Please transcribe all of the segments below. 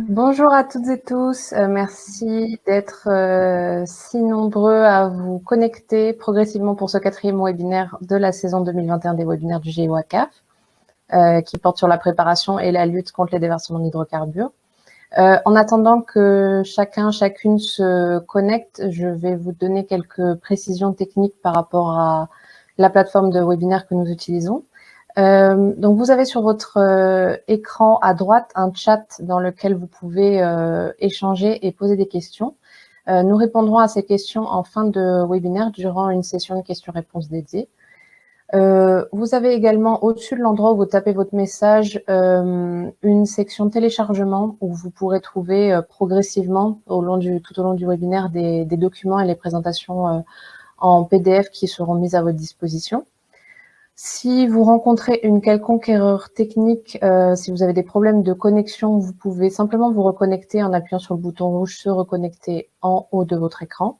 Bonjour à toutes et tous, merci d'être si nombreux à vous connecter progressivement pour ce 4e webinaire de la saison 2021 des webinaires du GIWACAF, qui porte sur la préparation et la lutte contre les déversements d'hydrocarbures. En attendant que chacune se connecte, je vais vous donner quelques précisions techniques par rapport à la plateforme de webinaire que nous utilisons. Donc, vous avez sur votre écran à droite un chat dans lequel vous pouvez échanger et poser des questions. Nous répondrons à ces questions en fin de webinaire durant une session de questions-réponses dédiée. Vous avez également au-dessus de l'endroit où vous tapez votre message une section téléchargement où vous pourrez trouver progressivement tout au long du webinaire des documents et les présentations en PDF qui seront mises à votre disposition. Si vous rencontrez une quelconque erreur technique, si vous avez des problèmes de connexion, vous pouvez simplement vous reconnecter en appuyant sur le bouton rouge « Se reconnecter » en haut de votre écran.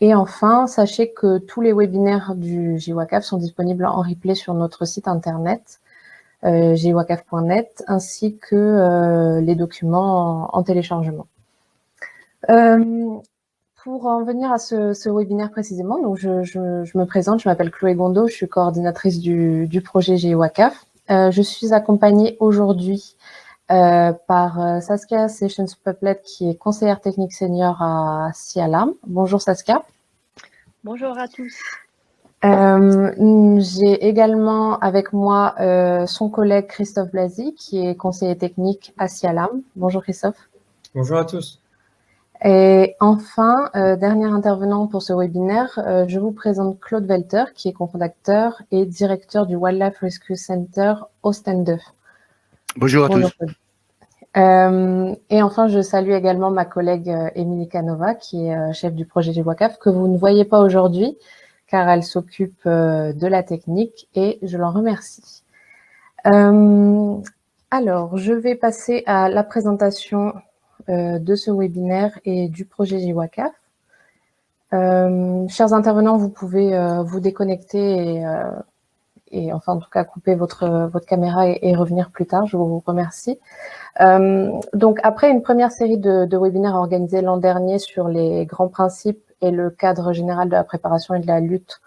Et enfin, sachez que tous les webinaires du GIWACAF sont disponibles en replay sur notre site internet giwacaf.net ainsi que les documents en téléchargement. Pour en venir à ce webinaire précisément, donc je me présente, je m'appelle Chloé Gondo, je suis coordinatrice du projet GIWACAF. Je suis accompagnée aujourd'hui par Saskia Sessions-Puplet, qui est conseillère technique senior à Cialarm. Bonjour Saskia. Bonjour à tous. J'ai également avec moi son collègue Christophe Blasi, qui est conseiller technique à Cialarm. Bonjour Christophe. Bonjour à tous. Et enfin, dernier intervenant pour ce webinaire, je vous présente Claude Welter, qui est cofondateur et directeur du Wildlife Rescue Center Oostende. Bonjour à tous. Et enfin, je salue également ma collègue Émilie Canova, qui est chef du projet GIWACAF, que vous ne voyez pas aujourd'hui, car elle s'occupe de la technique et je l'en remercie. Alors, je vais passer à la présentation de ce webinaire et du projet GIWACAF. Chers intervenants, vous pouvez vous déconnecter et enfin en tout cas couper votre caméra et revenir plus tard. Je vous remercie. Donc après une première série de webinaires organisés l'an dernier sur les grands principes et le cadre général de la préparation et de la lutte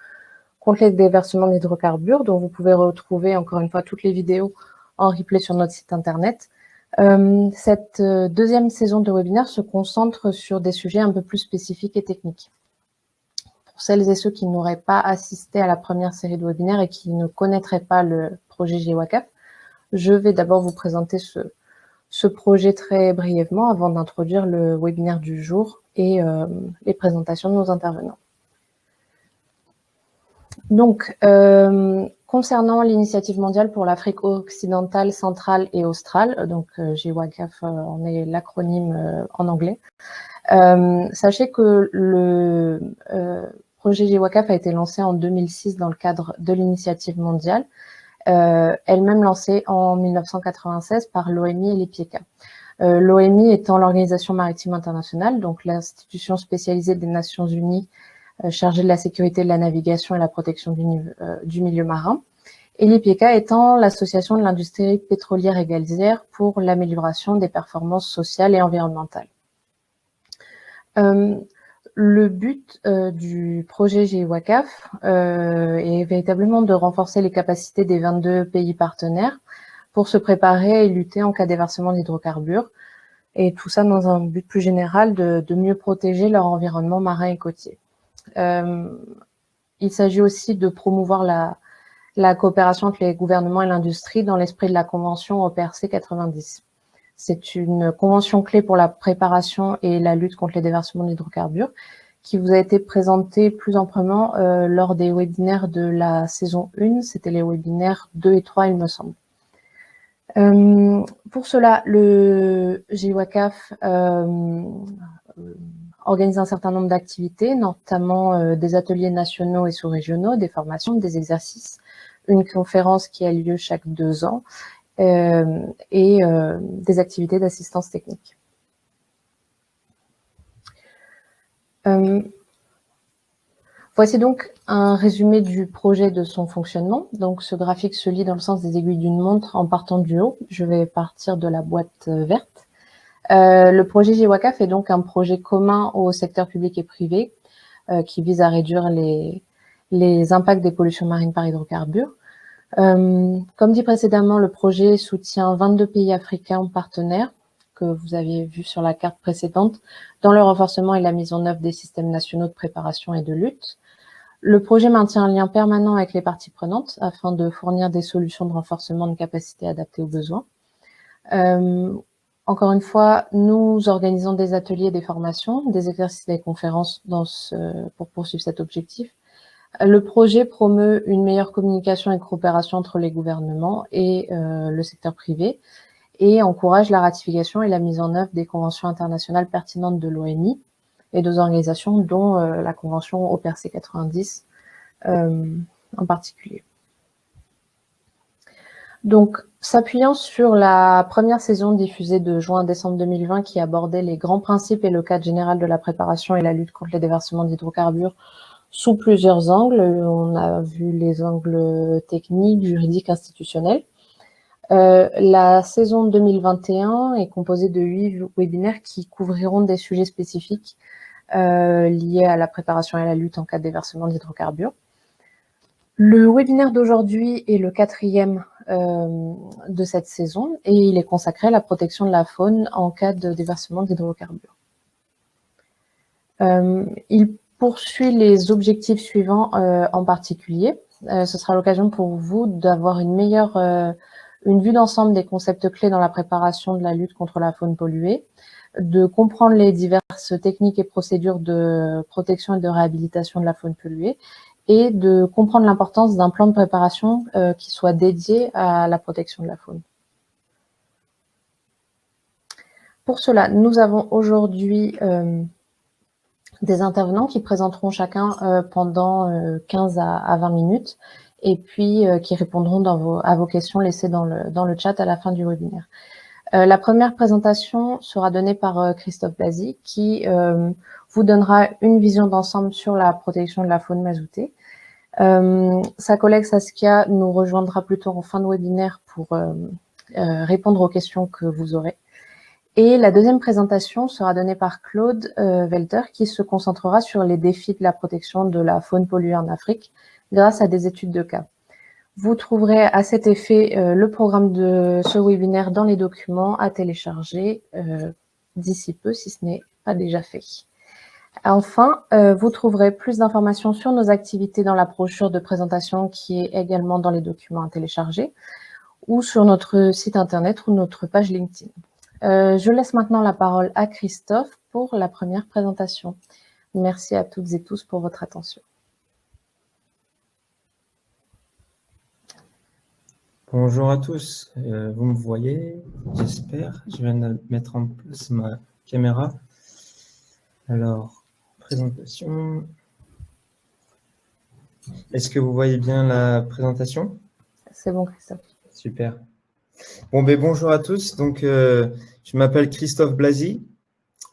contre les déversements d'hydrocarbures, dont vous pouvez retrouver encore une fois toutes les vidéos en replay sur notre site internet. Cette deuxième saison de webinaire se concentre sur des sujets un peu plus spécifiques et techniques. Pour celles et ceux qui n'auraient pas assisté à la première série de webinaires et qui ne connaîtraient pas le projet GIWACAF, je vais d'abord vous présenter ce projet très brièvement avant d'introduire le webinaire du jour et les présentations de nos intervenants. Donc, concernant l'initiative mondiale pour l'Afrique occidentale, centrale et australe, donc GIWACAF en est l'acronyme en anglais, sachez que le projet GIWACAF a été lancé en 2006 dans le cadre de l'initiative mondiale, elle-même lancée en 1996 par l'OMI et l'IPIECA. L'OMI étant l'Organisation maritime internationale, donc l'institution spécialisée des Nations Unies chargée de la sécurité de la navigation et la protection du milieu marin, et l'IPIECA étant l'association de l'industrie pétrolière et gazière pour l'amélioration des performances sociales et environnementales. Le but du projet GIWACAF est véritablement de renforcer les capacités des 22 pays partenaires pour se préparer et lutter en cas de déversement d'hydrocarbures, et tout ça dans un but plus général de mieux protéger leur environnement marin et côtier. Il s'agit aussi de promouvoir la coopération entre les gouvernements et l'industrie dans l'esprit de la convention OPRC 90. C'est une convention clé pour la préparation et la lutte contre les déversements d'hydrocarbures qui vous a été présentée plus amplement lors des webinaires de la saison 1. C'était les webinaires 2 et 3, il me semble. Pour cela, le GIWACAF organise un certain nombre d'activités, notamment des ateliers nationaux et sous-régionaux, des formations, des exercices, une conférence qui a lieu chaque 2 ans et des activités d'assistance technique. Voici donc un résumé du projet de son fonctionnement. Donc ce graphique se lit dans le sens des aiguilles d'une montre en partant du haut. Je vais partir de la boîte verte. Le projet GWACAF est donc un projet commun au secteur public et privé qui vise à réduire les impacts des pollutions marines par hydrocarbures. Comme dit précédemment, le projet soutient 22 pays africains partenaires que vous avez vu sur la carte précédente dans le renforcement et la mise en œuvre des systèmes nationaux de préparation et de lutte. Le projet maintient un lien permanent avec les parties prenantes afin de fournir des solutions de renforcement de capacités adaptées aux besoins. Encore une fois, nous organisons des ateliers, des formations, des exercices et des conférences pour poursuivre cet objectif. Le projet promeut une meilleure communication et coopération entre les gouvernements et le secteur privé et encourage la ratification et la mise en œuvre des conventions internationales pertinentes de l'ONI et d'autres organisations, dont la convention OPRC 90 en particulier. Donc, s'appuyant sur la première saison diffusée de juin à décembre 2020 qui abordait les grands principes et le cadre général de la préparation et la lutte contre les déversements d'hydrocarbures sous plusieurs angles, on a vu les angles techniques, juridiques, institutionnels. La saison 2021 est composée de 8 webinaires qui couvriront des sujets spécifiques liés à la préparation et à la lutte en cas de déversement d'hydrocarbures. Le webinaire d'aujourd'hui est le 4e de cette saison et il est consacré à la protection de la faune en cas de déversement d'hydrocarbures. Il poursuit les objectifs suivants en particulier. Ce sera l'occasion pour vous d'avoir une vue d'ensemble des concepts clés dans la préparation de la lutte contre la faune polluée, de comprendre les diverses techniques et procédures de protection et de réhabilitation de la faune polluée, et de comprendre l'importance d'un plan de préparation qui soit dédié à la protection de la faune. Pour cela, nous avons aujourd'hui des intervenants qui présenteront chacun pendant 15 à 20 minutes et puis qui répondront à vos questions laissées dans le chat à la fin du webinaire. La première présentation sera donnée par Christophe Blasi qui vous donnera une vision d'ensemble sur la protection de la faune mazoutée. Sa collègue Saskia nous rejoindra plutôt en fin de webinaire pour répondre aux questions que vous aurez. Et la deuxième présentation sera donnée par Claude Welter qui se concentrera sur les défis de la protection de la faune polluée en Afrique grâce à des études de cas. Vous trouverez à cet effet le programme de ce webinaire dans les documents à télécharger d'ici peu, si ce n'est pas déjà fait. Enfin, vous trouverez plus d'informations sur nos activités dans la brochure de présentation qui est également dans les documents à télécharger ou sur notre site internet ou notre page LinkedIn. Je laisse maintenant la parole à Christophe pour la première présentation. Merci à toutes et tous pour votre attention. Bonjour à tous, vous me voyez, j'espère. Je viens de mettre en place ma caméra. Alors, présentation. Est-ce que vous voyez bien la présentation? C'est bon, Christophe. Super. Bon, bonjour à tous. Donc, je m'appelle Christophe Blasi.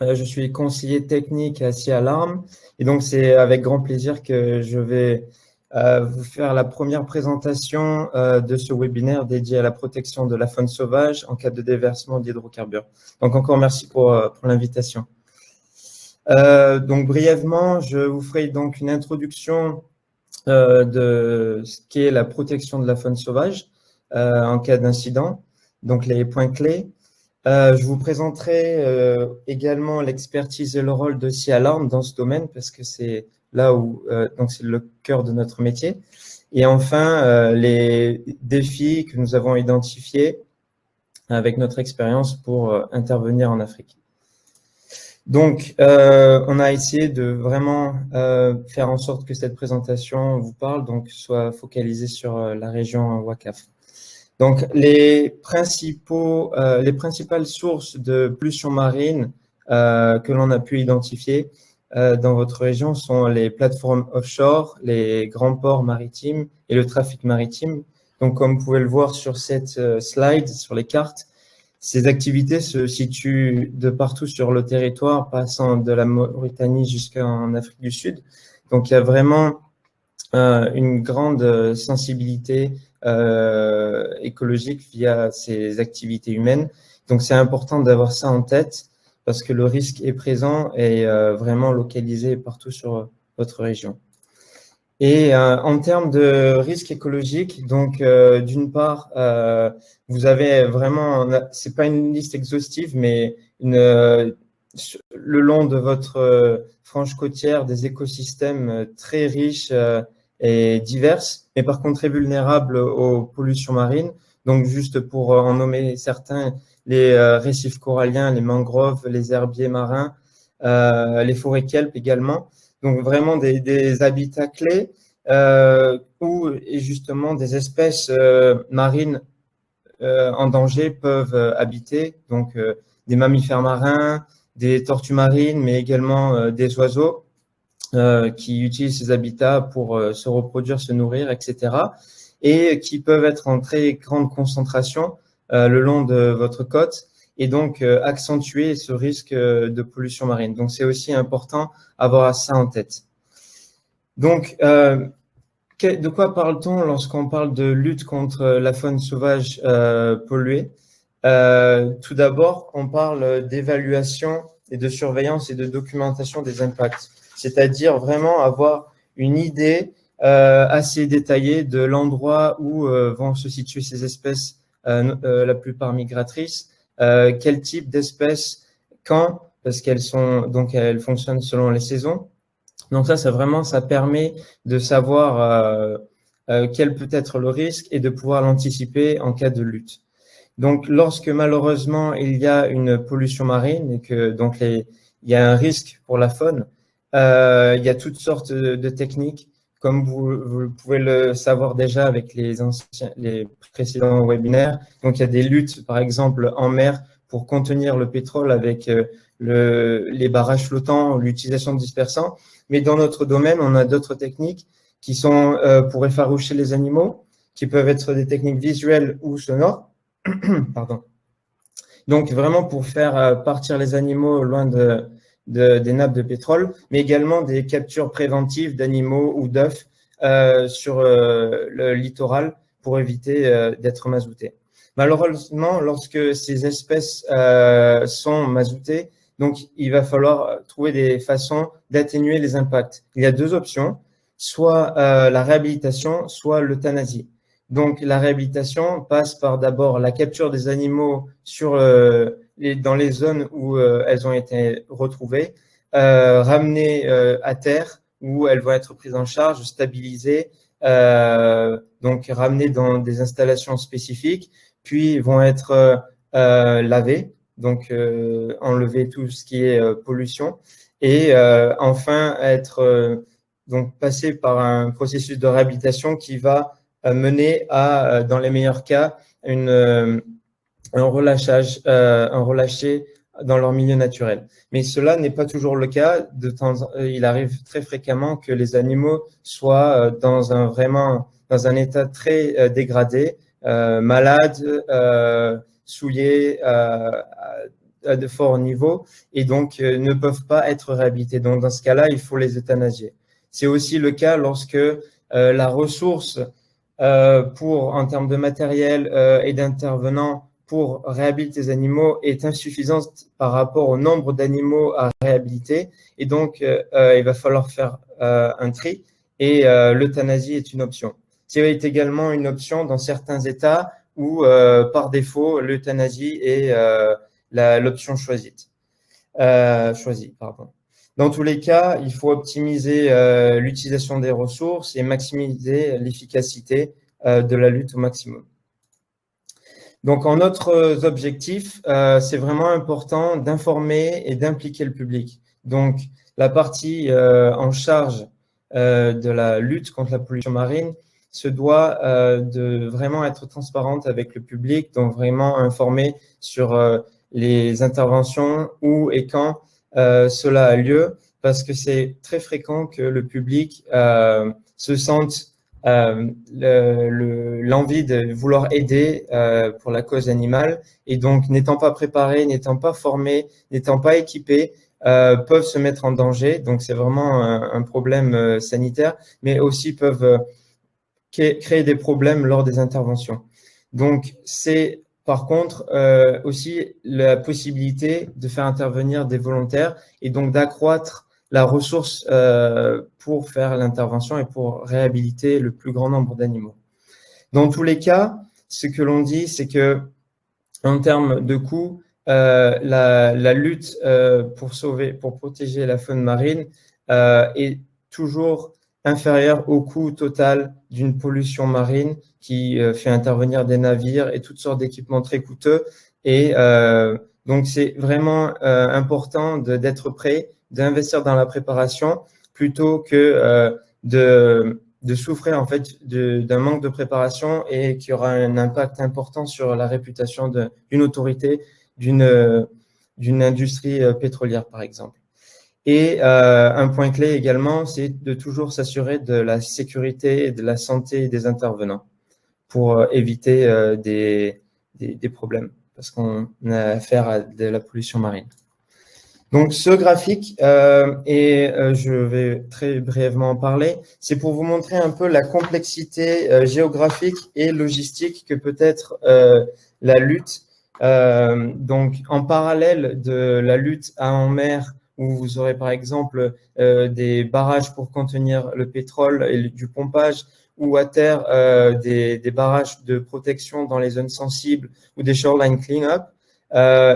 Je suis conseiller technique à SeaAlarm. Et donc, c'est avec grand plaisir que je vais vous faire la première présentation de ce webinaire dédié à la protection de la faune sauvage en cas de déversement d'hydrocarbures. Donc, encore merci pour l'invitation. Donc, brièvement, je vous ferai donc une introduction de ce qu'est la protection de la faune sauvage en cas d'incident, donc les points clés. Je vous présenterai également l'expertise et le rôle de SeaAlarm dans ce domaine parce que c'est là où donc c'est le cœur de notre métier. Et enfin, les défis que nous avons identifiés avec notre expérience pour intervenir en Afrique. Donc, on a essayé de vraiment faire en sorte que cette présentation vous parle, donc soit focalisée sur la région WACAF. Donc, les principales sources de pollution marine que l'on a pu identifier dans votre région sont les plateformes offshore, les grands ports maritimes et le trafic maritime. Donc, comme vous pouvez le voir sur cette slide, sur les cartes, ces activités se situent de partout sur le territoire, passant de la Mauritanie jusqu'en Afrique du Sud. Donc, il y a vraiment une grande sensibilité écologique via ces activités humaines. Donc, c'est important d'avoir ça en tête parce que le risque est présent et vraiment localisé partout sur votre région. Et en termes de risque écologique, donc d'une part, vous avez vraiment, c'est pas une liste exhaustive, mais le long de votre frange côtière, des écosystèmes très riches et divers, mais par contre très vulnérables aux pollutions marines. Donc juste pour en nommer certains, les récifs coralliens, les mangroves, les herbiers marins, les forêts kelp également. Donc vraiment des habitats clés où justement des espèces marines en danger peuvent habiter. Donc des mammifères marins, des tortues marines, mais également des oiseaux qui utilisent ces habitats pour se reproduire, se nourrir, etc. Et qui peuvent être en très grande concentration le long de votre côte et donc accentuer ce risque de pollution marine. Donc, c'est aussi important d'avoir ça en tête. Donc, de quoi parle-t-on lorsqu'on parle de lutte contre la faune sauvage polluée? Tout d'abord, on parle d'évaluation et de surveillance et de documentation des impacts, c'est-à-dire vraiment avoir une idée assez détaillée de l'endroit où vont se situer ces espèces, la plupart migratrices, quel type d'espèces, quand, parce qu'elles fonctionnent selon les saisons. Donc ça permet de savoir quel peut être le risque et de pouvoir l'anticiper en cas de lutte. Donc, lorsque malheureusement il y a une pollution marine et que donc il y a un risque pour la faune, il y a toutes sortes de techniques, comme vous pouvez le savoir déjà avec les précédents webinaires. Donc, il y a des luttes, par exemple, en mer pour contenir le pétrole avec les barrages flottants, l'utilisation de dispersants. Mais dans notre domaine, on a d'autres techniques qui sont pour effaroucher les animaux, qui peuvent être des techniques visuelles ou sonores. Pardon. Donc, vraiment pour faire partir les animaux loin des nappes de pétrole, mais également des captures préventives d'animaux ou d'œufs sur le littoral pour éviter d'être mazoutés. Malheureusement, lorsque ces espèces sont mazoutées, donc il va falloir trouver des façons d'atténuer les impacts. Il y a deux options, soit la réhabilitation, soit l'euthanasie. Donc, la réhabilitation passe par d'abord la capture des animaux dans les zones où elles ont été retrouvées, ramenées à terre où elles vont être prises en charge, stabilisées, donc ramenées dans des installations spécifiques, puis vont être lavées, donc enlever tout ce qui est pollution, et enfin être donc passées par un processus de réhabilitation qui va mener à, dans les meilleurs cas, un relâché dans leur milieu naturel. Mais cela n'est pas toujours le cas. Il arrive très fréquemment que les animaux soient dans un état très dégradé, malades, souillés à de forts niveaux et donc ne peuvent pas être réhabilités. Donc, dans ce cas-là, il faut les euthanasier. C'est aussi le cas lorsque la ressource en termes de matériel et d'intervenants pour réhabiliter les animaux est insuffisante par rapport au nombre d'animaux à réhabiliter. Et donc, il va falloir faire un tri et l'euthanasie est une option. C'est également une option dans certains États où, par défaut, l'euthanasie est l'option choisie. Dans tous les cas, il faut optimiser l'utilisation des ressources et maximiser l'efficacité de la lutte au maximum. Donc, en autres objectifs, c'est vraiment important d'informer et d'impliquer le public. Donc, la partie en charge de la lutte contre la pollution marine se doit de vraiment être transparente avec le public, donc vraiment informer sur les interventions, où et quand cela a lieu, parce que c'est très fréquent que le public se sente l'envie de vouloir aider pour la cause animale et donc n'étant pas préparés, n'étant pas formés, n'étant pas équipés, peuvent se mettre en danger. Donc c'est vraiment un problème sanitaire, mais aussi peuvent créer des problèmes lors des interventions. Donc c'est par contre, aussi la possibilité de faire intervenir des volontaires et donc d'accroître la ressource pour faire l'intervention et pour réhabiliter le plus grand nombre d'animaux. Dans tous les cas, ce que l'on dit, c'est que en termes de coûts, la lutte pour protéger la faune marine est toujours inférieure au coût total d'une pollution marine qui fait intervenir des navires et toutes sortes d'équipements très coûteux. Et donc, c'est vraiment important d'être prêt, d'investir dans la préparation plutôt que de souffrir en fait d'un manque de préparation et qui aura un impact important sur la réputation d'une autorité, d'une industrie pétrolière, par exemple. Et un point clé également, c'est de toujours s'assurer de la sécurité et de la santé des intervenants pour éviter des problèmes, parce qu'on a affaire à de la pollution marine. Donc, ce graphique, je vais très brièvement en parler, c'est pour vous montrer un peu la complexité géographique et logistique que peut être la lutte. Donc, en parallèle de la lutte en mer, où vous aurez par exemple des barrages pour contenir le pétrole et du pompage, ou à terre des barrages de protection dans les zones sensibles ou des shoreline clean-up.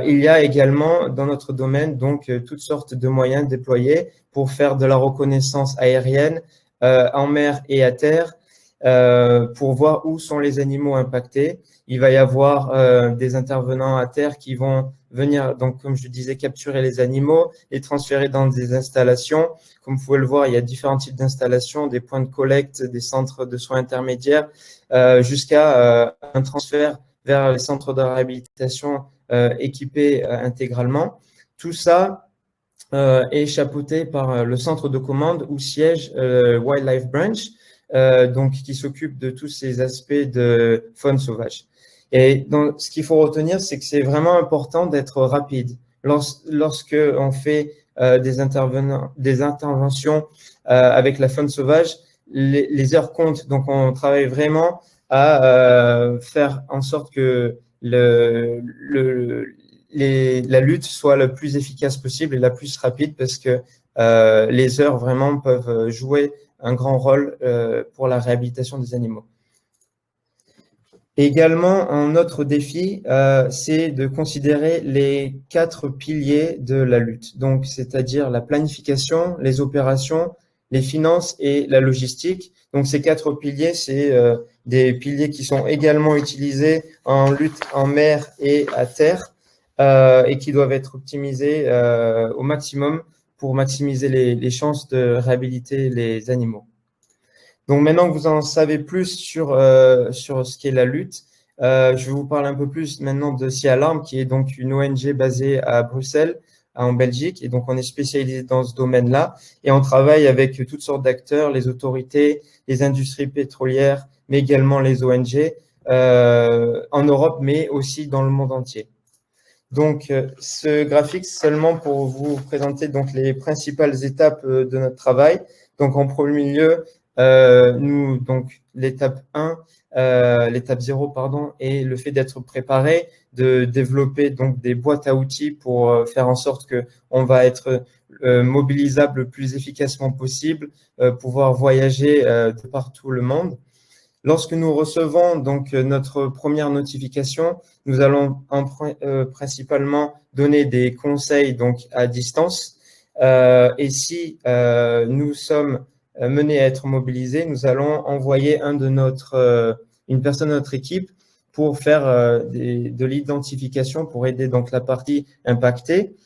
Il y a également dans notre domaine donc toutes sortes de moyens déployés pour faire de la reconnaissance aérienne en mer et à terre pour voir où sont les animaux impactés. Il va y avoir des intervenants à terre qui vont venir, donc comme je disais, capturer les animaux, les transférer dans des installations. Comme vous pouvez le voir, il y a différents types d'installations, des points de collecte, des centres de soins intermédiaires, jusqu'à un transfert vers les centres de réhabilitation équipés intégralement. Tout ça est chapeauté par le centre de commande où siège Wildlife Branch, donc qui s'occupe de tous ces aspects de faune sauvage. Et donc, ce qu'il faut retenir, c'est que c'est vraiment important d'être rapide. Lorsque on fait des interventions avec la faune sauvage, les heures comptent. Donc, on travaille vraiment à faire en sorte que la lutte soit la plus efficace possible et la plus rapide, parce que les heures vraiment peuvent jouer un grand rôle pour la réhabilitation des animaux. Également, un autre défi, c'est de considérer les 4 piliers de la lutte. Donc, c'est-à-dire la planification, les opérations, les finances et la logistique. Donc, ces 4 piliers, c'est des piliers qui sont également utilisés en lutte en mer et à terre et qui doivent être optimisés au maximum pour maximiser les chances de réhabiliter les animaux. Donc, maintenant que vous en savez plus sur ce qu'est la lutte, je vais vous parler un peu plus maintenant de Sea Alarm, qui est donc une ONG basée à Bruxelles, en Belgique. Et donc, on est spécialisé dans ce domaine-là. Et on travaille avec toutes sortes d'acteurs, les autorités, les industries pétrolières, mais également les ONG en Europe, mais aussi dans le monde entier. Donc, ce graphique, c'est seulement pour vous présenter donc les principales étapes de notre travail. Donc, en premier lieu, donc l'étape 1, l'étape 0, pardon, est le fait d'être préparé, de développer donc des boîtes à outils pour faire en sorte que on va être mobilisable le plus efficacement possible, pouvoir voyager de partout le monde. Lorsque nous recevons donc notre première notification, nous allons principalement donner des conseils donc à distance. Et si nous sommes menés à être mobilisés, nous allons envoyer une personne de notre équipe pour faire de l'identification, pour aider donc la partie impactée,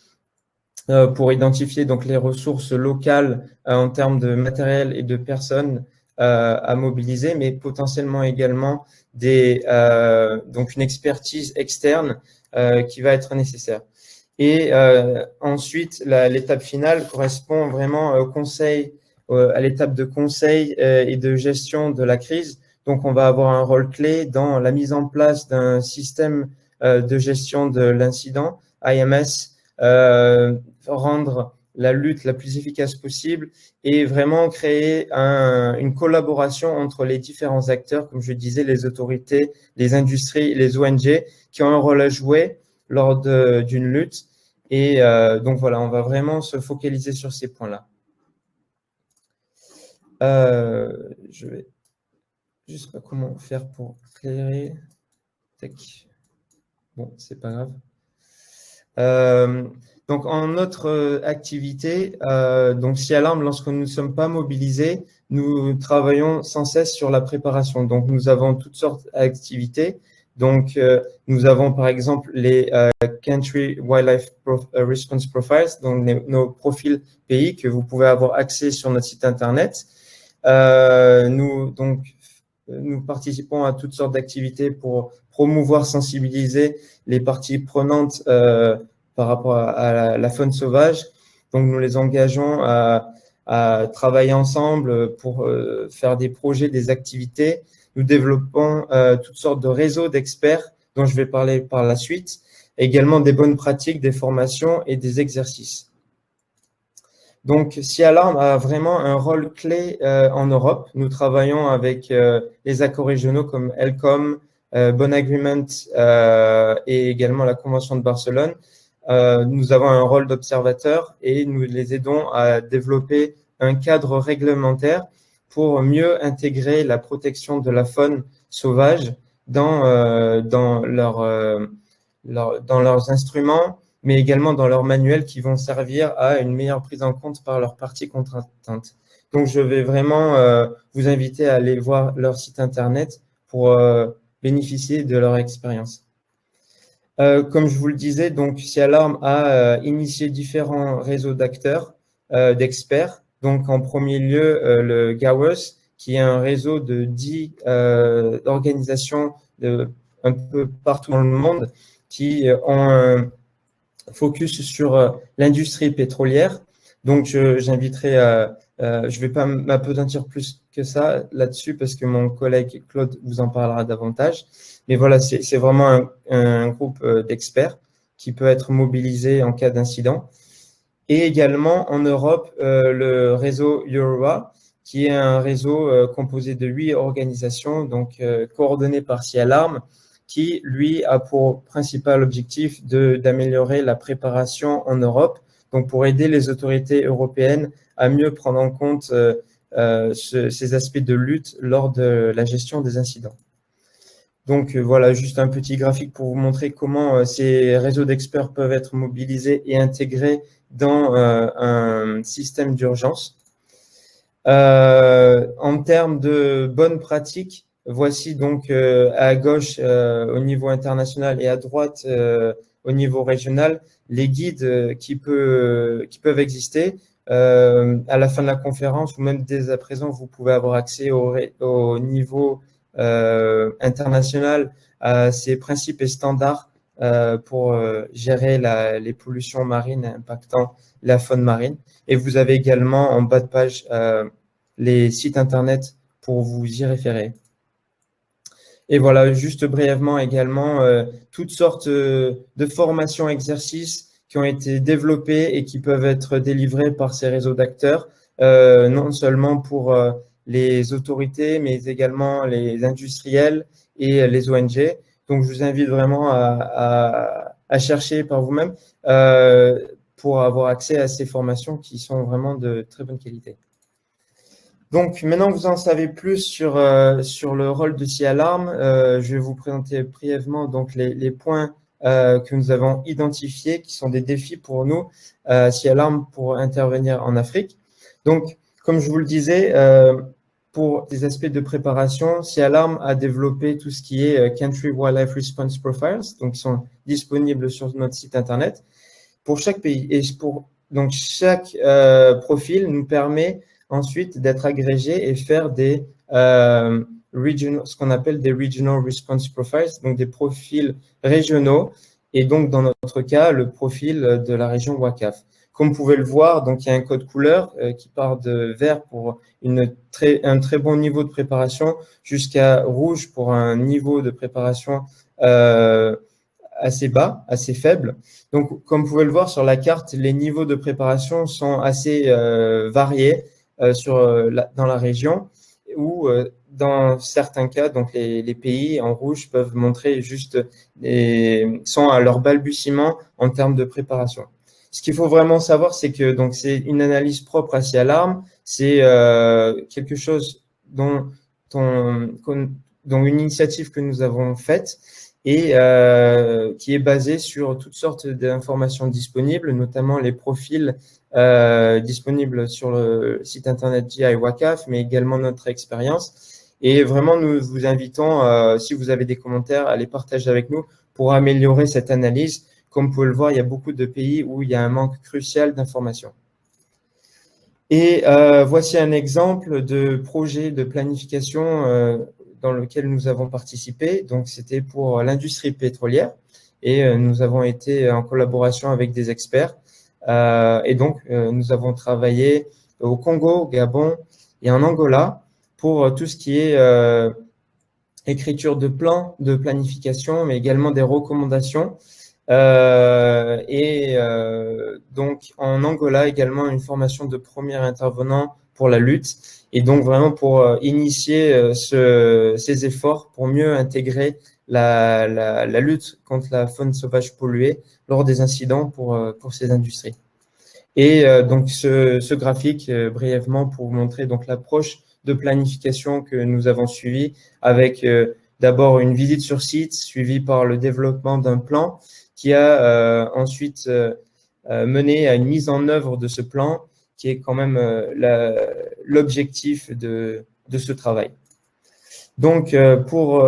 pour identifier donc les ressources locales en termes de matériel et de personnes à mobiliser, mais potentiellement également donc une expertise externe qui va être nécessaire. Et ensuite, l'étape finale correspond vraiment au conseil, à l'étape de conseil et de gestion de la crise. Donc, on va avoir un rôle clé dans la mise en place d'un système de gestion de l'incident, IMS, rendre la lutte la plus efficace possible et vraiment créer une collaboration entre les différents acteurs, comme je disais, les autorités, les industries, les ONG, qui ont un rôle à jouer lors d'une lutte. Et donc voilà, on va vraiment se focaliser sur ces points-là. Je vais juste pas comment faire pour éclairer. Tac. Bon, c'est pas grave. Donc, en notre activité, donc SIA Alarm, lorsque nous ne sommes pas mobilisés, nous travaillons sans cesse sur la préparation. Donc, nous avons toutes sortes d'activités. Donc, nous avons par exemple les Country Wildlife Response Profiles, donc nos profils pays que vous pouvez avoir accès sur notre site internet. Nous participons à toutes sortes d'activités pour promouvoir, sensibiliser les parties prenantes par rapport à la faune sauvage. Donc, nous les engageons à travailler ensemble pour faire des projets, des activités. Nous développons toutes sortes de réseaux d'experts dont je vais parler par la suite. Également des bonnes pratiques, des formations et des exercices. Donc, SIA Alarm a vraiment un rôle clé en Europe. Nous travaillons avec les accords régionaux comme HELCOM, Bon Agreement et également la Convention de Barcelone. Nous avons un rôle d'observateur et nous les aidons à développer un cadre réglementaire pour mieux intégrer la protection de la faune sauvage dans leurs instruments, mais également dans leurs manuels qui vont servir à une meilleure prise en compte par leurs parties contraintes. Donc, je vais vraiment vous inviter à aller voir leur site internet pour bénéficier de leur expérience. Comme je vous le disais, donc SIA Alarm a initié différents réseaux d'acteurs, d'experts. Donc, en premier lieu, le GAWES, qui est un réseau de 10 organisations un peu partout dans le monde qui ont un focus sur l'industrie pétrolière. Donc, j'inviterai je ne vais pas m'appesantir plus que ça là-dessus parce que mon collègue Claude vous en parlera davantage. Mais voilà, c'est vraiment un groupe d'experts qui peut être mobilisé en cas d'incident. Et également en Europe, le réseau EUROA, qui est un réseau composé de 8 organisations, donc coordonné par SIA Alarm, qui, lui, a pour principal objectif d'améliorer la préparation en Europe, donc pour aider les autorités européennes à mieux prendre en compte ces aspects de lutte lors de la gestion des incidents. Donc voilà, juste un petit graphique pour vous montrer comment ces réseaux d'experts peuvent être mobilisés et intégrés dans un système d'urgence. En termes de bonnes pratiques, voici donc à gauche au niveau international et à droite au niveau régional les guides qui peuvent exister. À la fin de la conférence ou même dès à présent, vous pouvez avoir accès au niveau international à ces principes et standards pour gérer les pollutions marines impactant la faune marine. Et vous avez également en bas de page les sites internet pour vous y référer. Et voilà, juste brièvement également, toutes sortes de formations, exercices qui ont été développés et qui peuvent être délivrés par ces réseaux d'acteurs, non seulement pour les autorités, mais également les industriels et les ONG. Donc, je vous invite vraiment à chercher par vous-même pour avoir accès à ces formations qui sont vraiment de très bonne qualité. Donc, maintenant que vous en savez plus sur le rôle de SIA Alarm, je vais vous présenter brièvement donc, les points que nous avons identifiés, qui sont des défis pour nous, SIA Alarm, pour intervenir en Afrique. Donc, comme je vous le disais, pour des aspects de préparation, SIA Alarm a développé tout ce qui est Country Wildlife Response Profiles, donc qui sont disponibles sur notre site internet pour chaque pays. Et donc, chaque profil nous permet ensuite d'être agrégé et faire des ce qu'on appelle des Regional Response Profiles, donc des profils régionaux, et donc dans notre cas, le profil de la région WACAF. Comme vous pouvez le voir, donc il y a un code couleur qui part de vert pour un très bon niveau de préparation jusqu'à rouge pour un niveau de préparation assez bas, assez faible. Donc, comme vous pouvez le voir sur la carte, les niveaux de préparation sont assez variés dans la région, où dans certains cas, donc les pays en rouge peuvent montrer juste sont à leur balbutiement en termes de préparation. Ce qu'il faut vraiment savoir, c'est que donc c'est une analyse propre à SIA Alarm, c'est quelque chose dont une initiative que nous avons faite et qui est basée sur toutes sortes d'informations disponibles, notamment les profils disponibles sur le site internet GI WACAF, mais également notre expérience. Et vraiment, nous vous invitons, si vous avez des commentaires, à les partager avec nous pour améliorer cette analyse. Comme vous pouvez le voir, il y a beaucoup de pays où il y a un manque crucial d'informations. Et voici un exemple de projet de planification dans lequel nous avons participé. Donc, c'était pour l'industrie pétrolière et nous avons été en collaboration avec des experts. Et donc, nous avons travaillé au Congo, au Gabon et en Angola pour tout ce qui est écriture de plans de planification, mais également des recommandations. Donc, en Angola, également une formation de premier intervenant pour la lutte. Et donc, vraiment pour initier ces efforts pour mieux intégrer la lutte contre la faune sauvage polluée lors des incidents pour ces industries. Et donc, ce graphique, brièvement, pour vous montrer donc l'approche de planification que nous avons suivie avec d'abord une visite sur site suivie par le développement d'un plan qui a ensuite mené à une mise en œuvre de ce plan qui est quand même l'objectif de ce travail. Donc, pour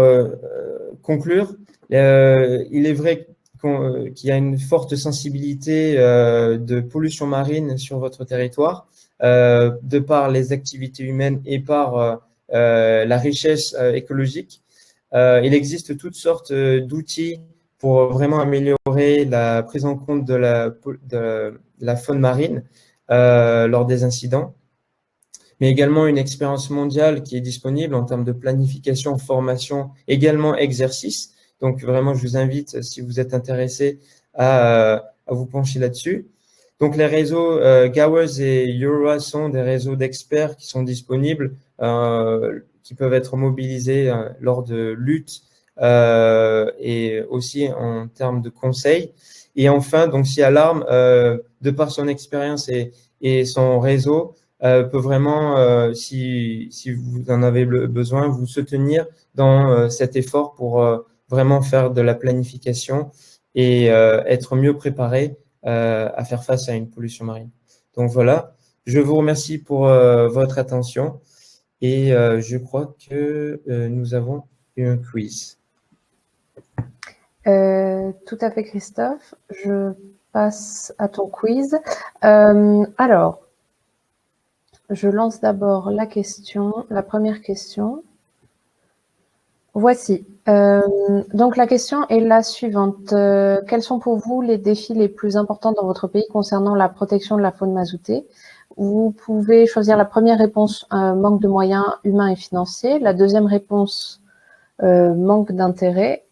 conclure, il est vrai qu'il y a une forte sensibilité de pollution marine sur votre territoire, de par les activités humaines et par la richesse écologique. Il existe toutes sortes d'outils pour vraiment améliorer la prise en compte de la faune marine lors des incidents, mais également une expérience mondiale qui est disponible en termes de planification, formation, également exercice. Donc, vraiment, je vous invite, si vous êtes intéressé, à vous pencher là-dessus. Donc, les réseaux GAWES et EURA sont des réseaux d'experts qui sont disponibles, qui peuvent être mobilisés lors de luttes et aussi en termes de conseils. Et enfin, donc, SIA Alarm, de par son expérience et son réseau, peut vraiment, si vous en avez besoin, vous soutenir dans cet effort pour vraiment faire de la planification et être mieux préparé à faire face à une pollution marine. Donc voilà, je vous remercie pour votre attention et je crois que nous avons eu un quiz. Tout à fait, Christophe. Je passe à ton quiz. Alors, je lance d'abord la première question. Voici. Donc, la question est la suivante. Quels sont pour vous les défis les plus importants dans votre pays concernant la protection de la faune mazoutée? Vous pouvez choisir la première réponse, manque de moyens humains et financiers. La deuxième réponse, manque d'intérêt.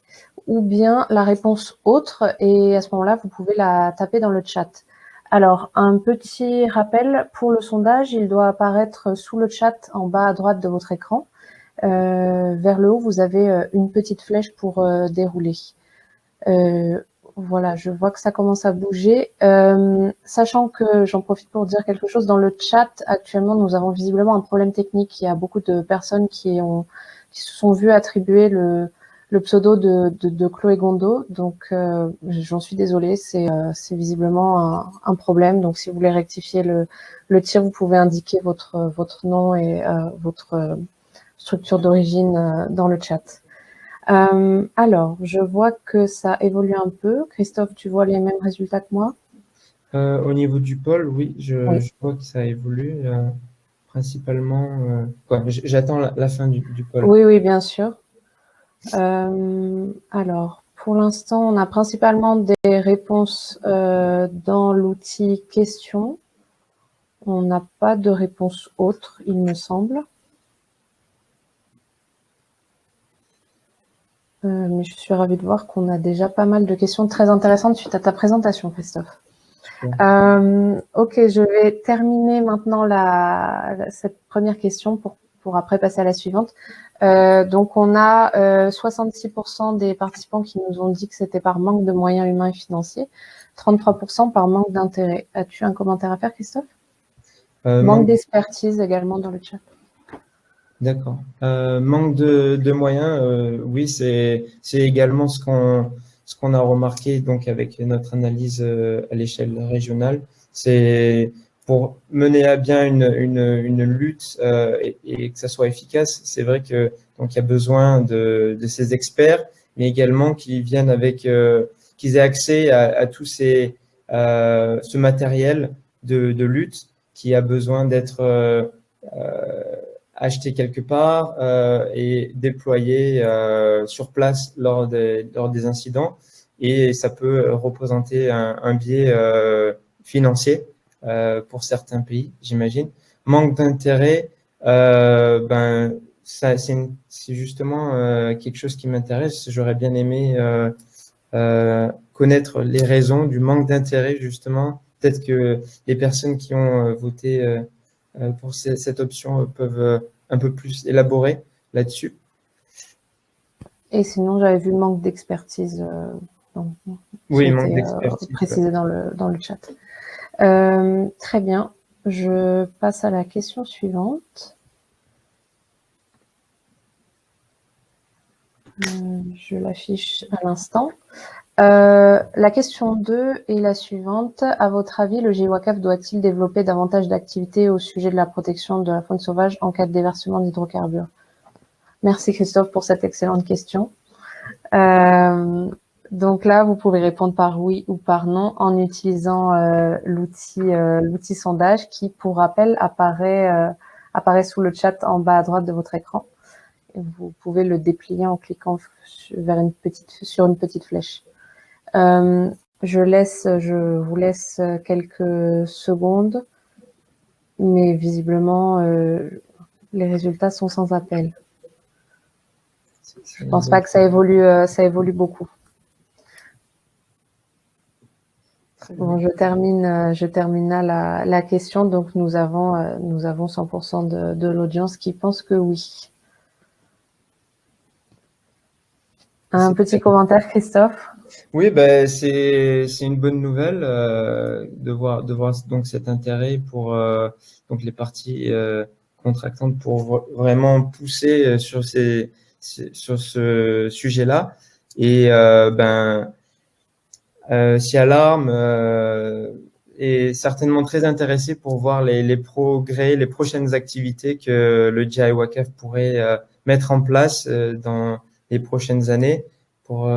Ou bien la réponse autre. Et à ce moment-là, vous pouvez la taper dans le chat. Alors, un petit rappel, pour le sondage, il doit apparaître sous le chat en bas à droite de votre écran. Vers le haut, vous avez une petite flèche pour dérouler. Voilà, je vois que ça commence à bouger. Sachant que j'en profite pour dire quelque chose, dans le chat, actuellement, nous avons visiblement un problème technique. Il y a beaucoup de personnes qui se sont vues attribuer le pseudo de Chloé Gondo. Donc, j'en suis désolée, c'est visiblement un problème. Donc, si vous voulez rectifier le tir, vous pouvez indiquer votre nom et votre structure d'origine dans le chat. Alors, je vois que ça évolue un peu. Christophe, tu vois les mêmes résultats que moi? Au niveau du pôle, oui, je vois que ça évolue. Principalement, j'attends la fin du pôle. Oui, bien sûr. Alors, pour l'instant, on a principalement des réponses dans l'outil questions. On n'a pas de réponse autre, il me semble. Mais je suis ravie de voir qu'on a déjà pas mal de questions très intéressantes suite à ta présentation, Christophe. Ok, je vais terminer maintenant cette première question pour après passer à la suivante. Donc, on a 66% des participants qui nous ont dit que c'était par manque de moyens humains et financiers, 33% par manque d'intérêt. As-tu un commentaire à faire, Christophe? Manque d'expertise également dans le chat. D'accord. Manque de moyens, oui, c'est également ce qu'on a remarqué donc avec notre analyse à l'échelle régionale. C'est pour mener à bien une lutte et que ça soit efficace. C'est vrai que donc il y a besoin de ces experts, mais également qu'ils viennent avec qu'ils aient accès à tous ce matériel de lutte qui a besoin d'être acheté quelque part et déployé sur place lors des incidents. Et ça peut représenter un biais financier pour certains pays, j'imagine. Manque d'intérêt, c'est justement quelque chose qui m'intéresse. J'aurais bien aimé connaître les raisons du manque d'intérêt, justement. Peut-être que les personnes qui ont voté pour cette option peuvent un peu plus élaborer là-dessus. Et sinon, j'avais vu manque d'expertise. Oui, manque d'expertise. Précisé dans le chat. Très bien. Je passe à la question suivante. Je l'affiche à l'instant. La question 2 est la suivante. À votre avis, le GWACAF doit-il développer davantage d'activités au sujet de la protection de la faune sauvage en cas de déversement d'hydrocarbures? Merci Christophe pour cette excellente question. Donc là, vous pouvez répondre par oui ou par non en utilisant l'outil sondage qui, pour rappel, apparaît sous le chat en bas à droite de votre écran. Et vous pouvez le déplier en cliquant sur une petite flèche. Je vous laisse quelques secondes, mais visiblement, les résultats sont sans appel. Je ne pense pas que ça évolue beaucoup. Bon, je termine là la question. Donc, nous avons 100% de l'audience qui pense que oui. Un petit commentaire, Christophe? Oui, c'est une bonne nouvelle de voir donc cet intérêt pour donc les parties contractantes pour vraiment pousser sur ce sujet-là. Et SIA Alarm est certainement très intéressé pour voir les progrès, les prochaines activités que le GIWACAF pourrait mettre en place dans les prochaines années pour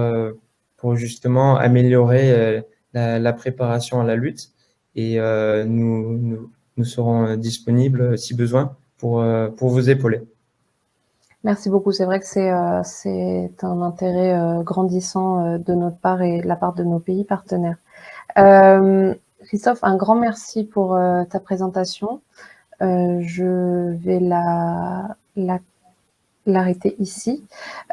justement améliorer la préparation à la lutte. Et nous serons disponibles si besoin pour vous épauler. Merci beaucoup. C'est vrai que c'est un intérêt grandissant de notre part et de la part de nos pays partenaires. Christophe, un grand merci pour ta présentation. Je vais l'arrêter ici.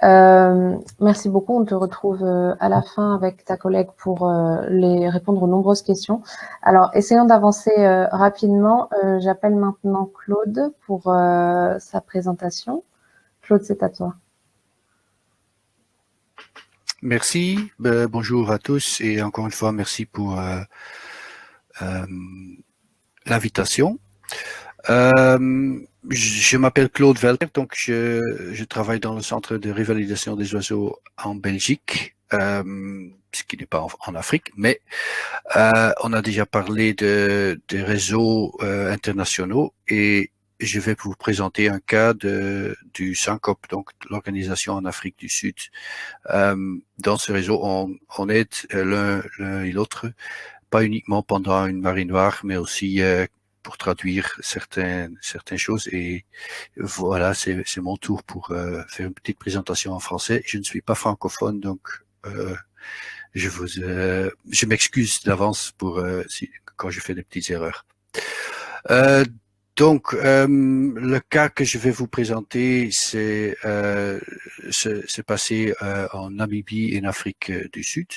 Merci beaucoup. On te retrouve à la fin avec ta collègue pour répondre aux nombreuses questions. Alors, essayons d'avancer rapidement. J'appelle maintenant Claude pour sa présentation. Claude, c'est à toi. Merci. Bonjour à tous et encore une fois, merci pour l'invitation. Je m'appelle Claude Velter, donc je travaille dans le centre de revalidation des oiseaux en Belgique, ce qui n'est pas en Afrique, mais on a déjà parlé des réseaux internationaux et je vais vous présenter un cas du SYNCOP, donc l'organisation en Afrique du Sud. Dans ce réseau, on aide l'un et l'autre, pas uniquement pendant une marée noire, mais aussi pour traduire certaines choses. Et voilà, c'est mon tour pour faire une petite présentation en français. Je ne suis pas francophone, donc je m'excuse d'avance pour quand je fais des petites erreurs. Donc, le cas que je vais vous présenter, c'est passé en Namibie et en Afrique du Sud.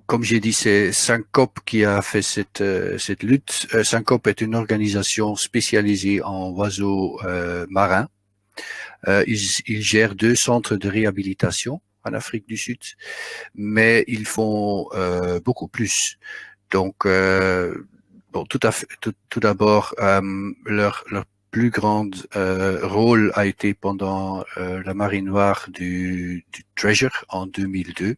Comme j'ai dit, c'est Syncop qui a fait cette lutte. Syncop est une organisation spécialisée en oiseaux marins. Ils gèrent 2 centres de réhabilitation en Afrique du Sud, mais ils font beaucoup plus. Donc, bon, tout d'abord, leur plus grand rôle a été pendant la marée noire du Treasure en 2002.